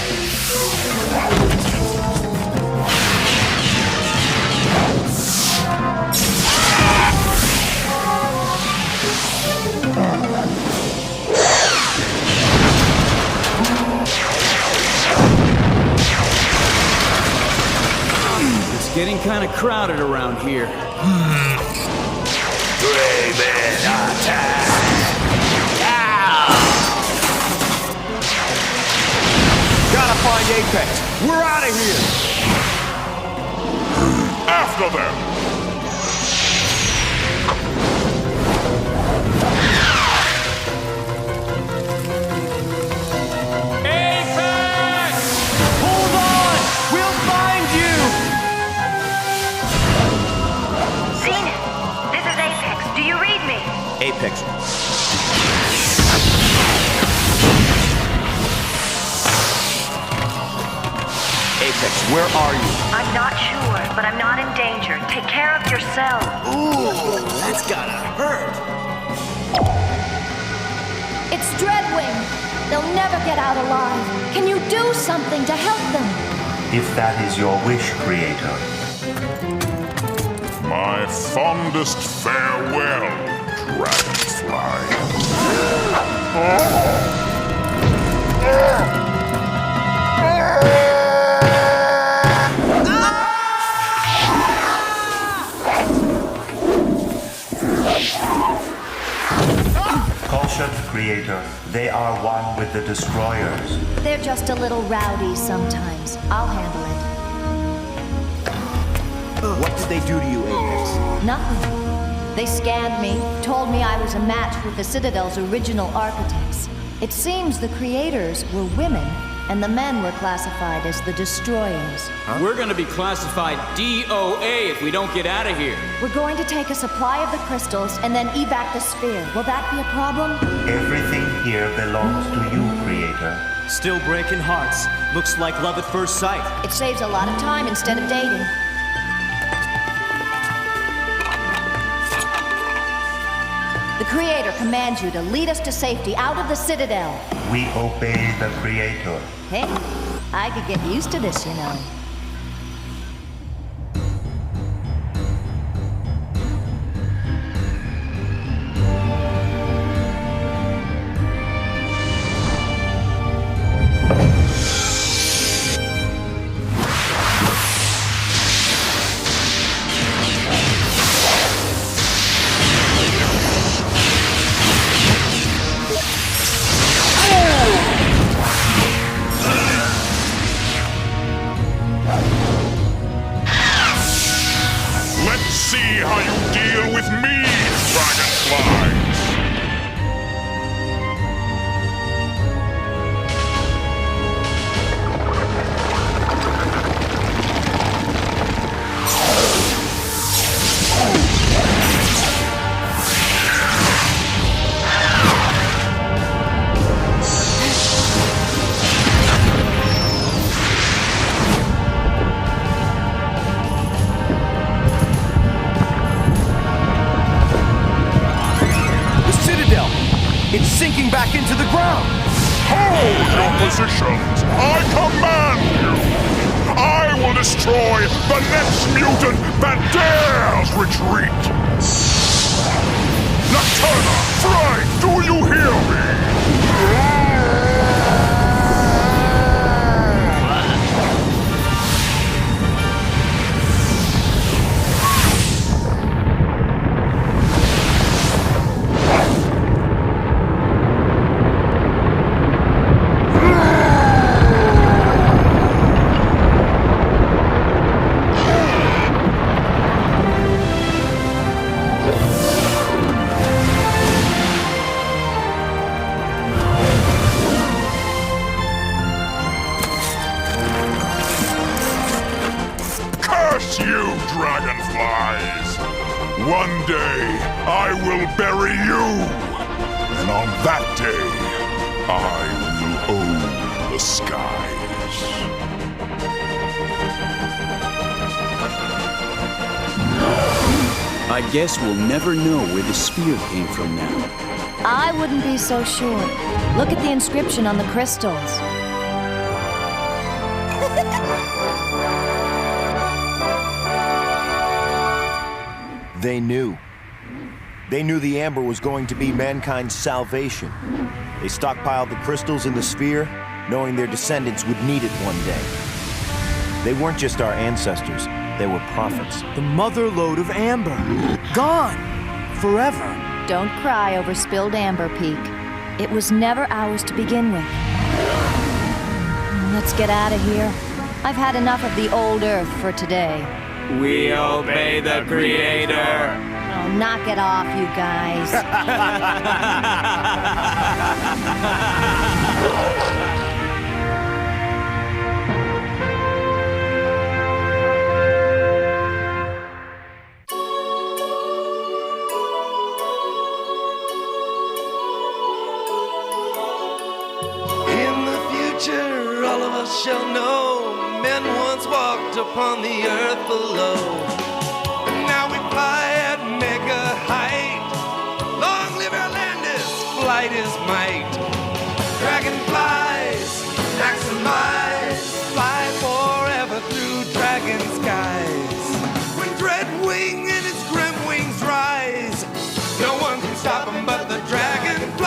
It's getting kind of crowded around here. Raven attack! Gotta find Apex! We're out of here! After them! Apex! Hold on! We'll find you! Zenith, this is Apex. Do you read me? Apex. Apex, where are you? I'm not sure, but I'm not in danger. Take care of yourself. Ooh, that's gotta hurt. It's Dreadwing. They'll never get out alive. Can you do something to help them? If that is your wish, Creator. My fondest farewell, Dragonfly. Caution, Creator. They are one with the destroyers. They're just a little rowdy sometimes. I'll handle it. What did they do to you, Apex? Nothing. They scanned me, told me I was a match with the Citadel's original architects. It seems the creators were women, and the men were classified as the destroyers. We're gonna be classified DOA if we don't get out of here. We're going to take a supply of the crystals and then evac the sphere. Will that be a problem? Everything here belongs to you, Creator. Still breaking hearts. Looks like love at first sight. It saves a lot of time instead of dating. The Creator commands you to lead us to safety out of the Citadel. We obey the Creator. Hey, I could get used to this, you know. positions! I command you! I will destroy the next mutant that dares retreat! Nocturna! Flyz! Do you hear me? Curse you, dragonflies! One day, I will bury you! And on that day, I will own the skies. I guess we'll never know where the spear came from now. I wouldn't be so sure. Look at the inscription on the crystals. They knew. They knew the Amber was going to be mankind's salvation. They stockpiled the crystals in the sphere, knowing their descendants would need it one day. They weren't just our ancestors, they were prophets. The mother lode of Amber. Gone. Forever. Don't cry over spilled amber, Peak. It was never ours to begin with. Let's get out of here. I've had enough of the old Earth for today. We obey the Creator. Oh, knock it off, you guys. In the future, all of us shall know men once walked upon the earth below. But now we fly at mega height. Long live Atlantis, flight is might. Dragonflies, maximize, fly forever through dragon skies. When Dreadwing and his grim wings rise, no one can stop him but the dragonfly.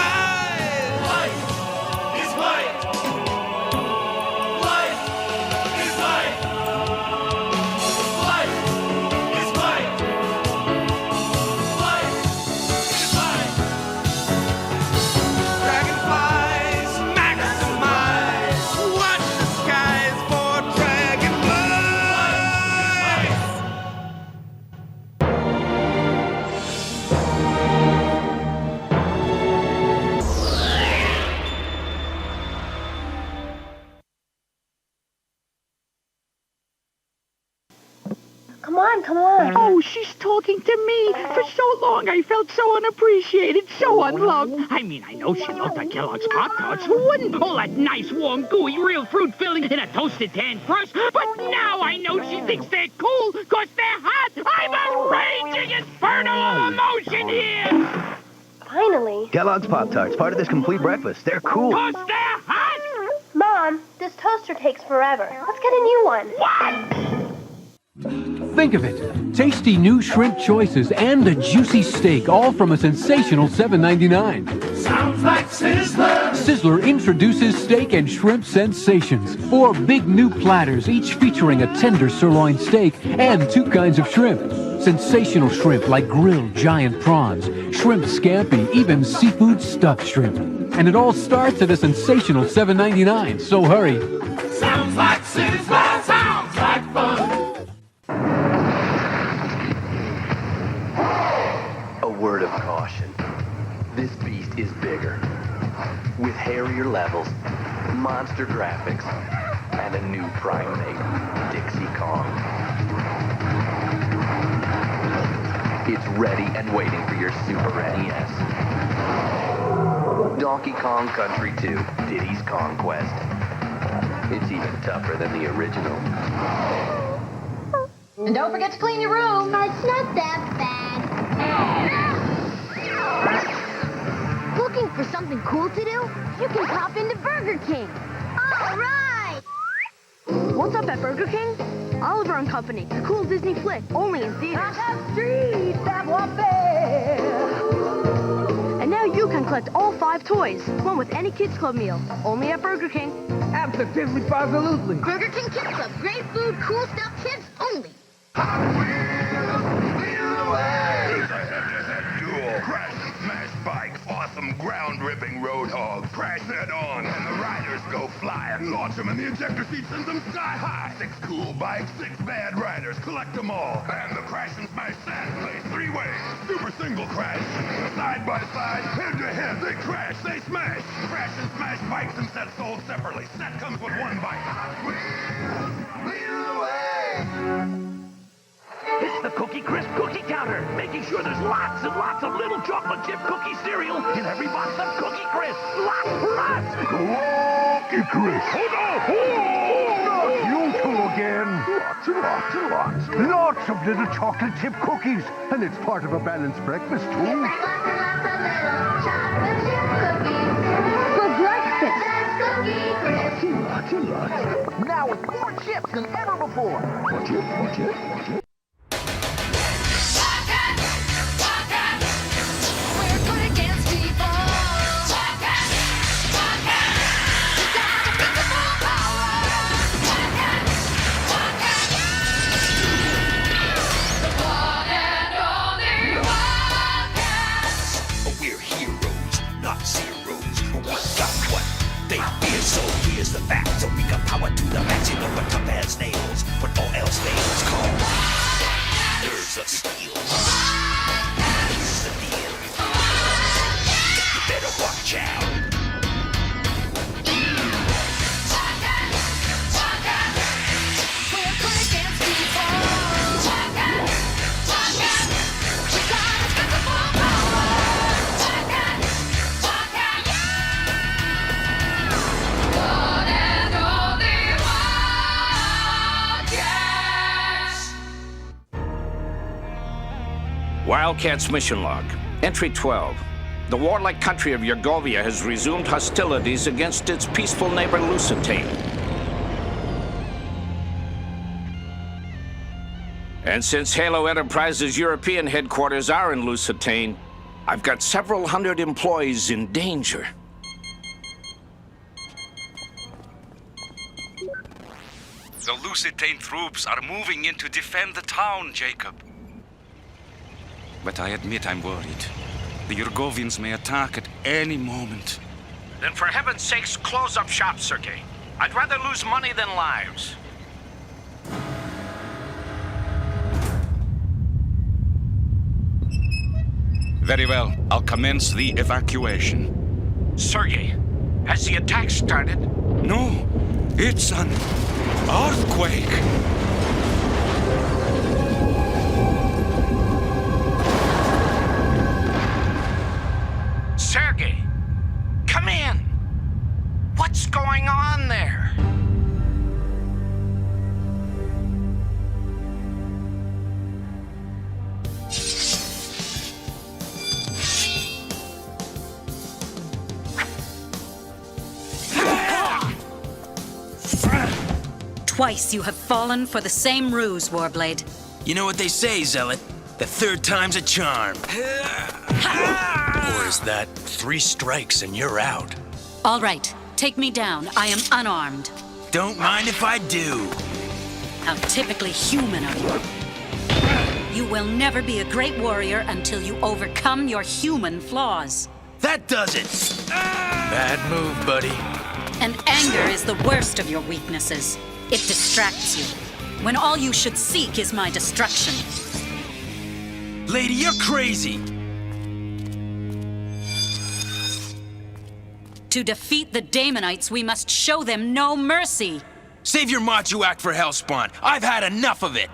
Come on. Oh, she's talking to me. For so long, I felt so unappreciated, so unloved. I mean, I know she loved her Kellogg's Pop-Tarts. Who wouldn't? All that nice, warm, gooey, real fruit filling in a toasted tan crust. But now I know she thinks they're cool because they're hot. I'm a raging inferno of emotion here. Finally. Kellogg's Pop-Tarts, part of this complete breakfast. They're cool. Because they're hot. Mom, this toaster takes forever. Let's get a new one. What? Think of it. Tasty new shrimp choices and a juicy steak, all from a sensational $7.99. Sounds like Sizzler. Sizzler introduces steak and shrimp sensations. 4 big new platters, each featuring a tender sirloin steak and 2 kinds of shrimp. Sensational shrimp like grilled giant prawns, shrimp scampi, even seafood stuffed shrimp. And it all starts at a sensational $7.99, so hurry. Sounds like Sizzler. Sounds like fun. A word of caution. This beast is bigger. With hairier levels, monster graphics, and a new primate, Dixie Kong. It's ready and waiting for your Super NES. Donkey Kong Country 2, Diddy's Conquest. It's even tougher than the original. And don't forget to clean your room. It's not that bad. Looking for something cool to do? You can pop into Burger King. What's up at Burger King? Oliver and Company, the cool Disney flick, only in theaters. And now you can collect all 5 toys, one with any Kids Club meal, only at Burger King. Absolutely, positively. Burger King Kids Club, great food, cool stuff, kids only. There's a head-to-head duel. Crash and smash bikes, awesome ground-ripping road hog. Crash head-on, and the riders go flying. Launch them, and the ejector seat sends them sky-high. 6 cool bikes, 6 bad riders. Collect them all. And the Crash and Smash set plays 3 ways. Super single crash. Side by side, head-to-head. They crash, they smash. Crash and smash bikes and sets sold separately. Set comes with 1 bike. Lead the way! It's the Cookie Crisp cookie counter, making sure there's lots and lots of little chocolate chip cookie cereal in every box of Cookie Crisp. Lots! Cookie Crisp! Oh no! Not you two again! Lots. Lots of little chocolate chip cookies, and it's part of a balanced breakfast too. For breakfast. Lots. Now with more chips than ever before. Watch it. We're heroes, not zeros. What got what? They fear, so here's the fact. So we got power to the max, you know what tough as nails. When all else fails, call nerves of steel. Here's the deal. You better watch out. WildC.A.T.S mission log. Entry 12. The warlike country of Yurgovia has resumed hostilities against its peaceful neighbor WildC.A.T.S. And since Halo Enterprises' European headquarters are in WildC.A.T.S, I've got several hundred employees in danger. The WildC.A.T troops are moving in to defend the town, Jacob. But I admit I'm worried. The Yurgovians may attack at any moment. Then for heaven's sakes, close up shop, Sergei. I'd rather lose money than lives. Very well. I'll commence the evacuation. Sergei, has the attack started? No, it's an earthquake. Sergei, come in. What's going on there? Twice you have fallen for the same ruse, Warblade. You know what they say, Zealot? The 3rd time's a charm. Or is that 3 strikes and you're out? All right, take me down. I am unarmed. Don't mind if I do. How typically human of you. You will never be a great warrior until you overcome your human flaws. That does it! Bad move, buddy. And anger is the worst of your weaknesses. It distracts you, when all you should seek is my destruction. Lady, you're crazy! To defeat the Daemonites, we must show them no mercy. Save your macho act for Hellspawn. I've had enough of it.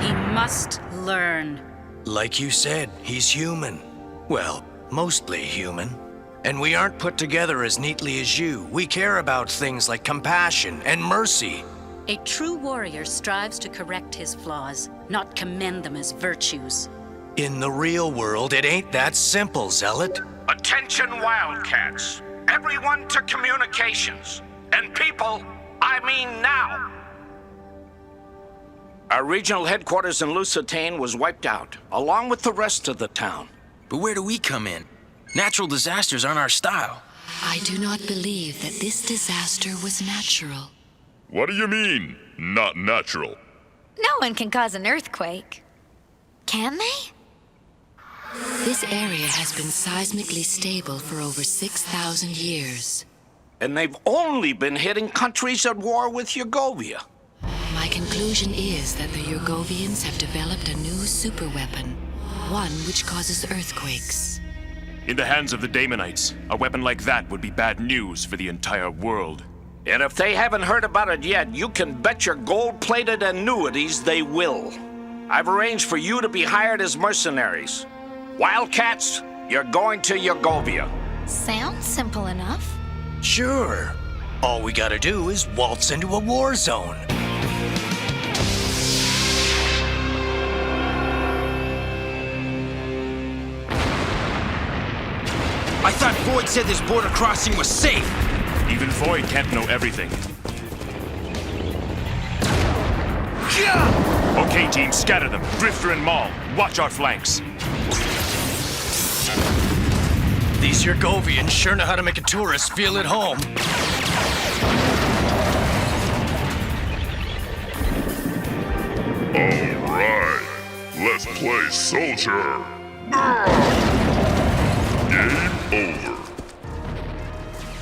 He must learn. Like you said, he's human. Well, mostly human. And we aren't put together as neatly as you. We care about things like compassion and mercy. A true warrior strives to correct his flaws, not commend them as virtues. In the real world, it ain't that simple, Zealot. Attention, Wildcats. Everyone to communications. And people, I mean now. Our regional headquarters in WildC.A.T.S was wiped out, along with the rest of the town. But where do we come in? Natural disasters aren't our style. I do not believe that this disaster was natural. What do you mean, not natural? No one can cause an earthquake. Can they? This area has been seismically stable for over 6,000 years. And they've only been hitting countries at war with Yugovia. My conclusion is that the Yurgovians have developed a new superweapon, one which causes earthquakes. In the hands of the Daemonites, a weapon like that would be bad news for the entire world. And if they haven't heard about it yet, you can bet your gold-plated annuities they will. I've arranged for you to be hired as mercenaries. Wildcats, you're going to Yugovia. Sounds simple enough. Sure. All we gotta do is waltz into a war zone. I thought Void said this border crossing was safe. Even Void can't know everything. Okay, team, scatter them. Drifter and Maul, watch our flanks. These Yurgovians sure know how to make a tourist feel at home. All right, let's play soldier. Game over.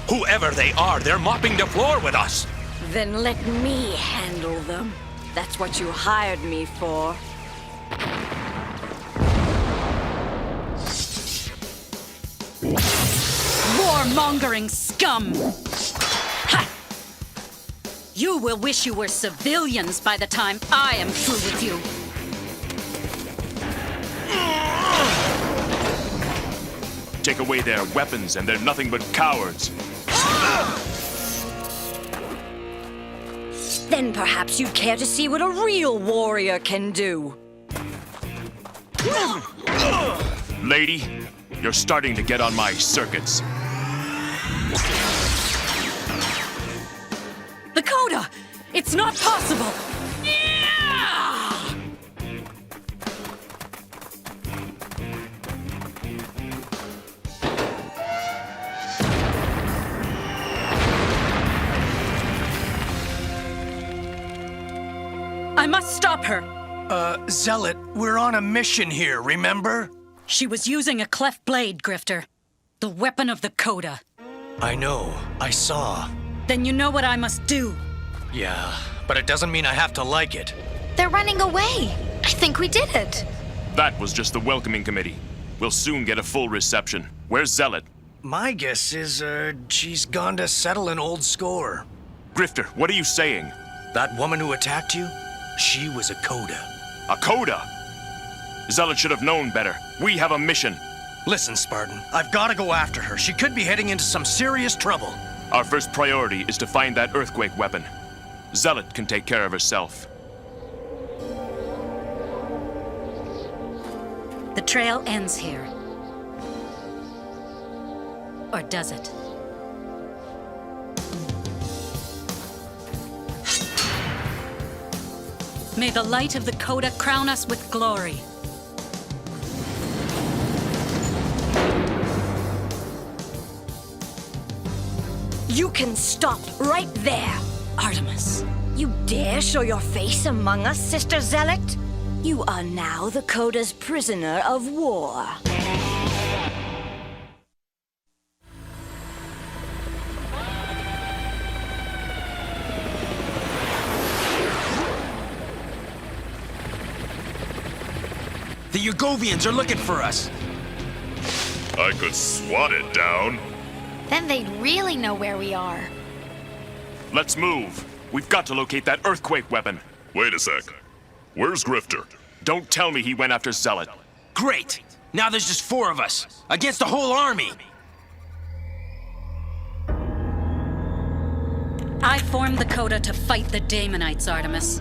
Whoever they are, they're mopping the floor with us. Then let me handle them. That's what you hired me for. Warmongering scum! Ha! You will wish you were civilians by the time I am through with you. Take away their weapons and they're nothing but cowards. Then perhaps you'd care to see what a real warrior can do. Lady, you're starting to get on my circuits. The Coda! It's not possible! I must stop her. Zealot, we're on a mission here, remember? She was using a cleft blade, Grifter. The weapon of the Coda. I know. I saw. Then you know what I must do. Yeah, but it doesn't mean I have to like it. They're running away. I think we did it. That was just the welcoming committee. We'll soon get a full reception. Where's Zealot? My guess is, she's gone to settle an old score. Grifter, what are you saying? That woman who attacked you? She was a Coda. A Coda? Zealot should have known better. We have a mission. Listen, Spartan, I've got to go after her. She could be heading into some serious trouble. Our first priority is to find that earthquake weapon. Zealot can take care of herself. The trail ends here. Or does it? May the light of the Coda crown us with glory. You can stop right there, Artemis. You dare show your face among us, Sister Zealot? You are now the Coda's prisoner of war. The Yurgovians are looking for us. I could swat it down. Then they'd really know where we are. Let's move. We've got to locate that earthquake weapon. Wait a sec. Where's Grifter? Don't tell me he went after Zealot. Great! Now there's just 4 of us, against a whole army! I formed the Coda to fight the Daemonites, Artemis.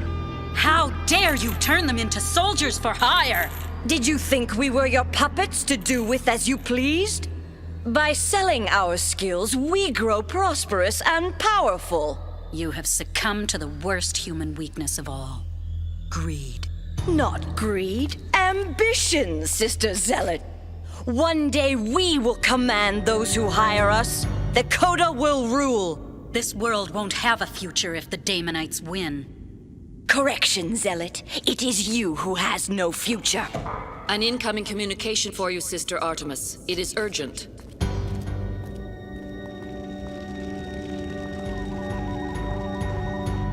How dare you turn them into soldiers for hire? Did you think we were your puppets to do with as you pleased? By selling our skills, we grow prosperous and powerful. You have succumbed to the worst human weakness of all. Greed. Not greed, ambition, Sister Zealot. One day we will command those who hire us. The Coda will rule. This world won't have a future if the Damonites win. Correction, Zealot. It is you who has no future. An incoming communication for you, Sister Artemis. It is urgent.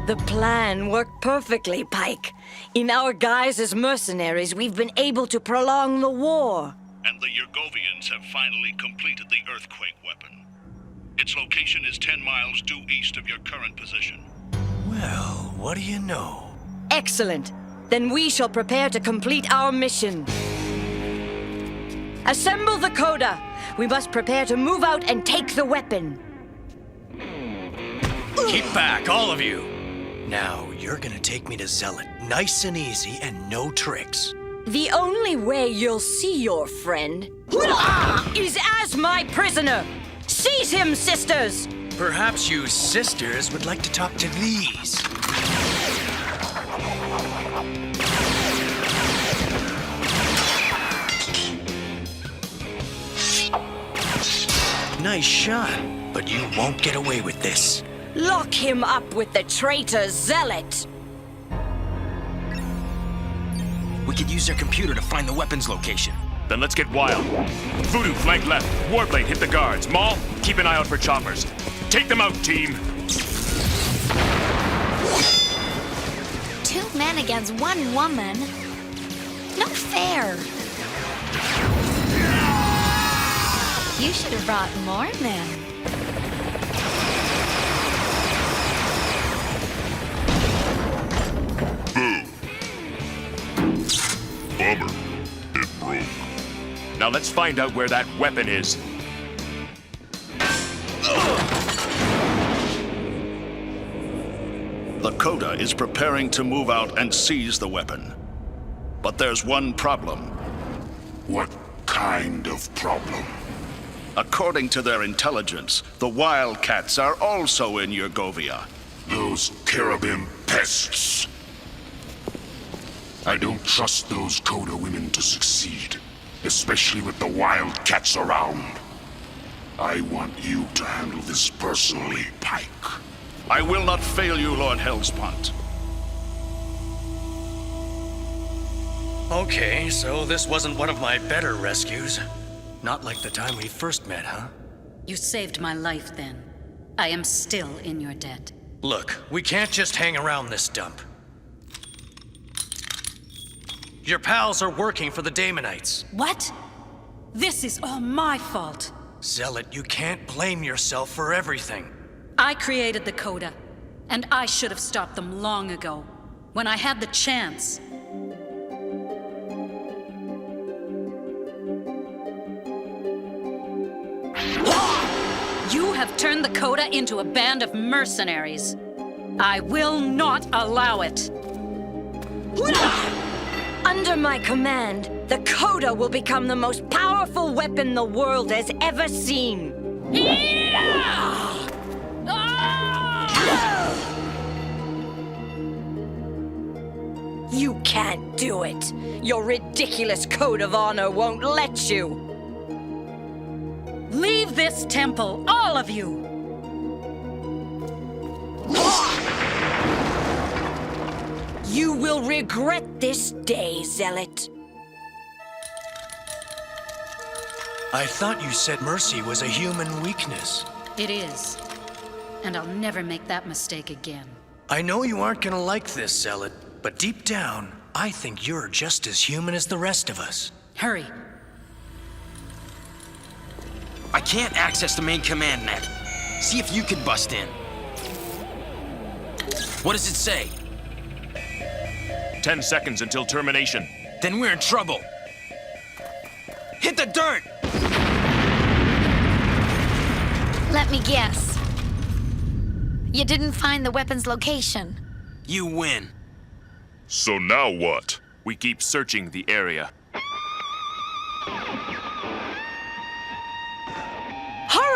The plan worked perfectly, Pike. In our guise as mercenaries, we've been able to prolong the war. And the Yurgovians have finally completed the earthquake weapon. Its location is 10 miles due east of your current position. Well, what do you know? Excellent. Then we shall prepare to complete our mission. Assemble the Coda. We must prepare to move out and take the weapon. Keep back, all of you. Now, you're gonna take me to Zealot, nice and easy and no tricks. The only way you'll see your friend is as my prisoner. Seize him, sisters! Perhaps you sisters would like to talk to these. Nice shot, but you won't get away with this. Lock him up with the traitor Zealot! We could use their computer to find the weapon's location. Then let's get wild. Voodoo, flank left. Warblade, hit the guards. Maul, keep an eye out for choppers. Take them out, team! 2 men against 1 woman? No fair. You should have brought more men. Bummer. It broke. Now let's find out where that weapon is. The Coda is preparing to move out and seize the weapon. But there's one problem. What kind of problem? According to their intelligence, the WildC.A.T.S are also in Yurgovia. Those cherubim pests. I don't trust those Coda women to succeed, especially with the WildC.A.T.S around. I want you to handle this personally, Pike. I will not fail you, Lord Hellspont. Okay, so this wasn't one of my better rescues. Not like the time we first met, huh? You saved my life then. I am still in your debt. Look, we can't just hang around this dump. Your pals are working for the Damonites. What? This is all my fault. Zealot, you can't blame yourself for everything. I created the Coda, and I should have stopped them long ago, when I had the chance. You have turned the Coda into a band of mercenaries. I will not allow it. Under my command, the Coda will become the most powerful weapon the world has ever seen. You can't do it. Your ridiculous code of honor won't let you. Leave this temple, all of you! You will regret this day, Zealot. I thought you said mercy was a human weakness. It is. And I'll never make that mistake again. I know you aren't gonna like this, Zealot, but deep down, I think you're just as human as the rest of us. Hurry. I can't access the main command net. See if you can bust in. What does it say? 10 seconds until termination. Then we're in trouble. Hit the dirt! Let me guess. You didn't find the weapon's location. You win. So now what? We keep searching the area.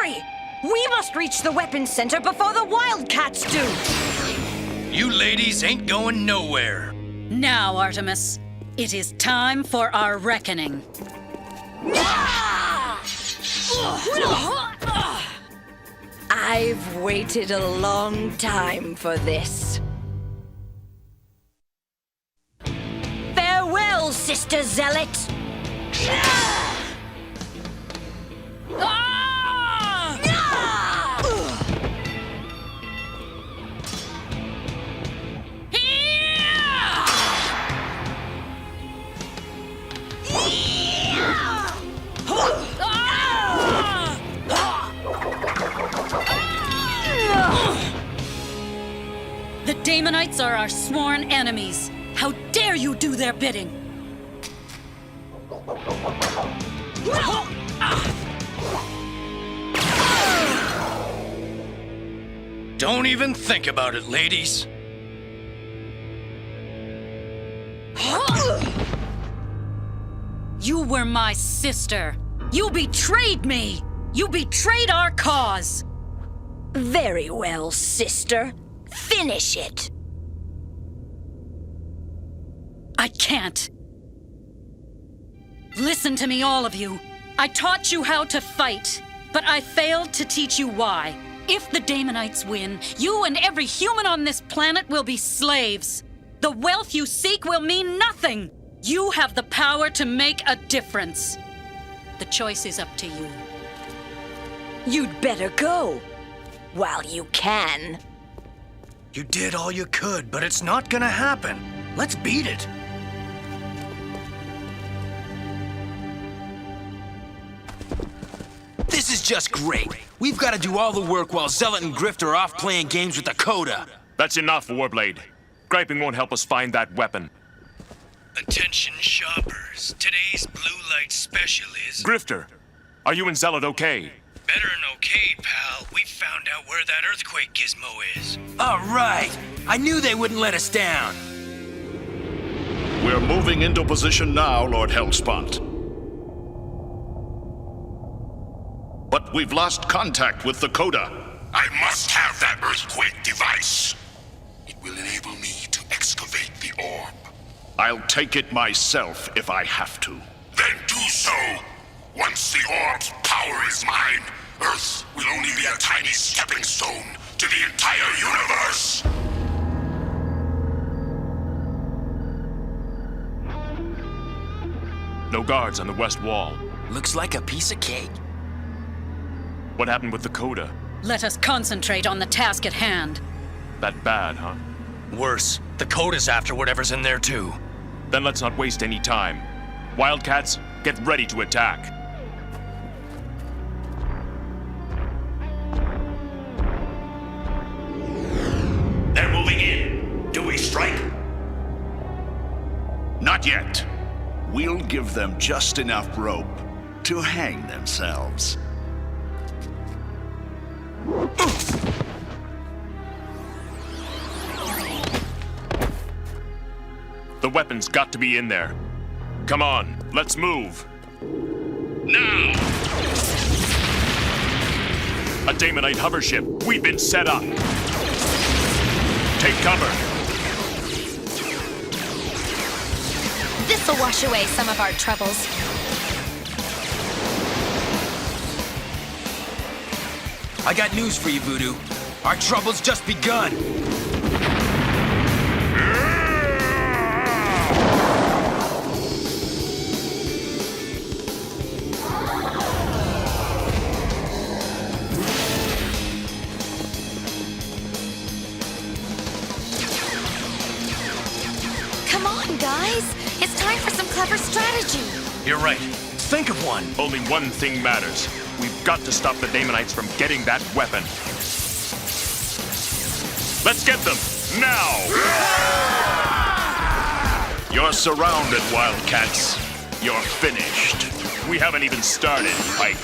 Hurry! We must reach the weapons center before the Wildcats do! You ladies ain't going nowhere. Now, Artemis, it is time for our reckoning. I've waited a long time for this. Farewell, Sister Zealot! The Daemonites are our sworn enemies. How dare you do their bidding? Don't even think about it, ladies. You were my sister. You betrayed me. You betrayed our cause. Very well, sister. Finish it. I can't. Listen to me, all of you. I taught you how to fight, but I failed to teach you why. If the Daemonites win, you and every human on this planet will be slaves. The wealth you seek will mean nothing. You have the power to make a difference. The choice is up to you. You'd better go. While you can. You did all you could, but it's not gonna happen. Let's beat it. This is just great. We've got to do all the work while Zealot and Grift are off playing games with the Coda. That's enough, Warblade. Griping won't help us find that weapon. Attention shoppers. Today's blue light special is... Grifter, are you and Zealot okay? Better than okay, pal. We found out where that earthquake gizmo is. All right. I knew they wouldn't let us down. We're moving into position now, Lord Hellspont. But we've lost contact with the Coda. I must have that earthquake device. It will enable me to excavate the orb. I'll take it myself if I have to. Then do so. Once the orb's power is mine, Earth will only be a tiny stepping stone to the entire universe. No guards on the west wall. Looks like a piece of cake. What happened with the Coda? Let us concentrate on the task at hand. That bad, huh? Worse. The Coda's after whatever's in there, too. Then let's not waste any time. Wildcats, get ready to attack. They're moving in. Do we strike? Not yet. We'll give them just enough rope to hang themselves. The weapon's got to be in there. Come on, let's move. Now! A Daemonite hover ship. We've been set up. Take cover. This'll wash away some of our troubles. I got news for you, Voodoo. Our trouble's just begun. Come on, guys. It's time for some clever strategy. You're right. Think of one. Only one thing matters. We've got to stop the Daemonites from getting that weapon. Let's get them, now! You're surrounded, Wildcats. You're finished. We haven't even started, Pike.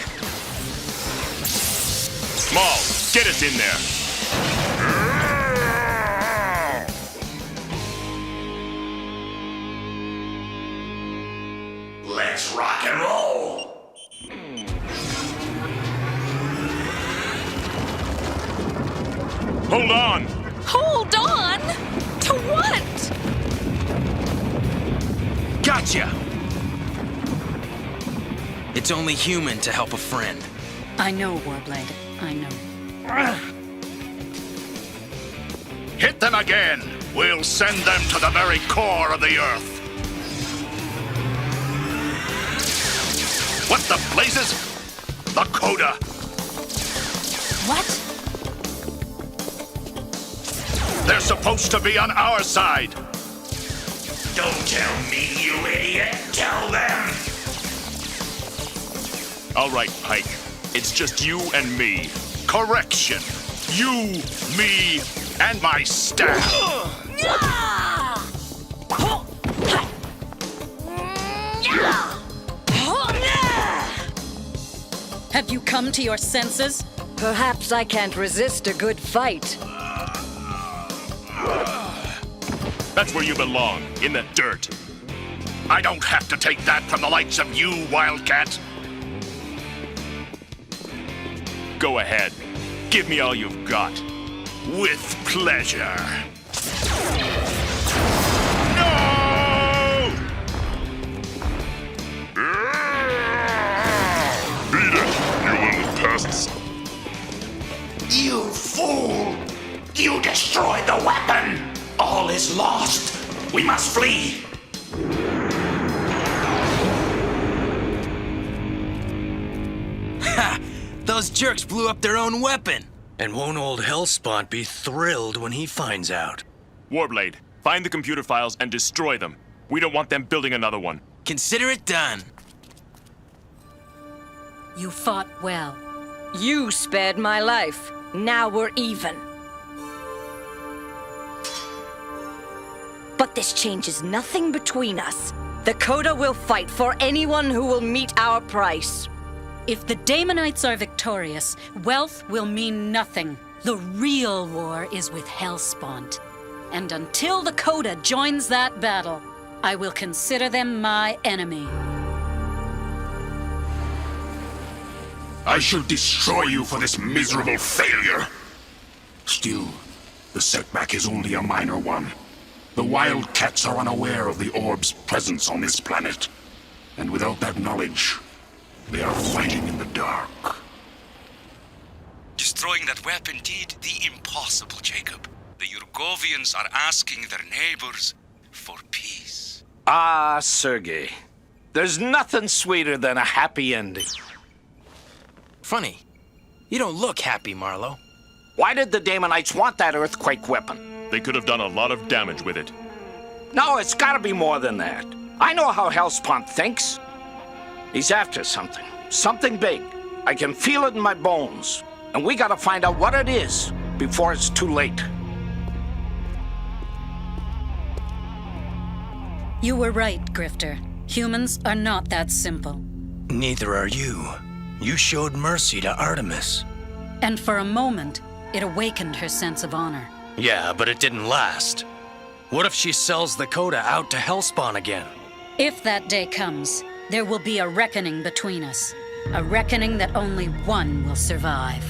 Small, get us in there. Let's rock and roll. Hold on! Hold on? To what? Gotcha! It's only human to help a friend. I know, Warblade. I know. Hit them again! We'll send them to the very core of the Earth! What the blazes? The Coda! What? They're supposed to be on our side! Don't tell me, you idiot! Tell them! All right, Pike. It's just you and me. Correction! You, me, and my staff! Have you come to your senses? Perhaps I can't resist a good fight. That's where you belong, in the dirt. I don't have to take that from the likes of you, Wildcat. Go ahead. Give me all you've got. With pleasure. Beat it, you little pests! You fool! You destroyed the weapon! All is lost! We must flee! Ha! Those jerks blew up their own weapon! And won't old Hellspawn be thrilled when he finds out? Warblade, find the computer files and destroy them. We don't want them building another one. Consider it done. You fought well. You spared my life. Now we're even. But this changes nothing between us. The Coda will fight for anyone who will meet our price. If the Daemonites are victorious, wealth will mean nothing. The real war is with Hellspawn. And until the Coda joins that battle, I will consider them my enemy. I shall destroy you for this miserable failure. Still, the setback is only a minor one. The Wildcats are unaware of the orb's presence on this planet. And without that knowledge, they are fighting in the dark. Destroying that weapon did the impossible, Jacob. The Yurgovians are asking their neighbors for peace. Ah, Sergei. There's nothing sweeter than a happy ending. Funny. You don't look happy, Marlowe. Why did the Daemonites want that earthquake weapon? They could have done a lot of damage with it. No, it's gotta be more than that. I know how Hellspawn thinks. He's after something. Something big. I can feel it in my bones. And we gotta find out what it is before it's too late. You were right, Grifter. Humans are not that simple. Neither are you. You showed mercy to Artemis. And for a moment, it awakened her sense of honor. Yeah, but it didn't last. What if she sells the Coda out to Hellspawn again? If that day comes, there will be a reckoning between us. A reckoning that only one will survive.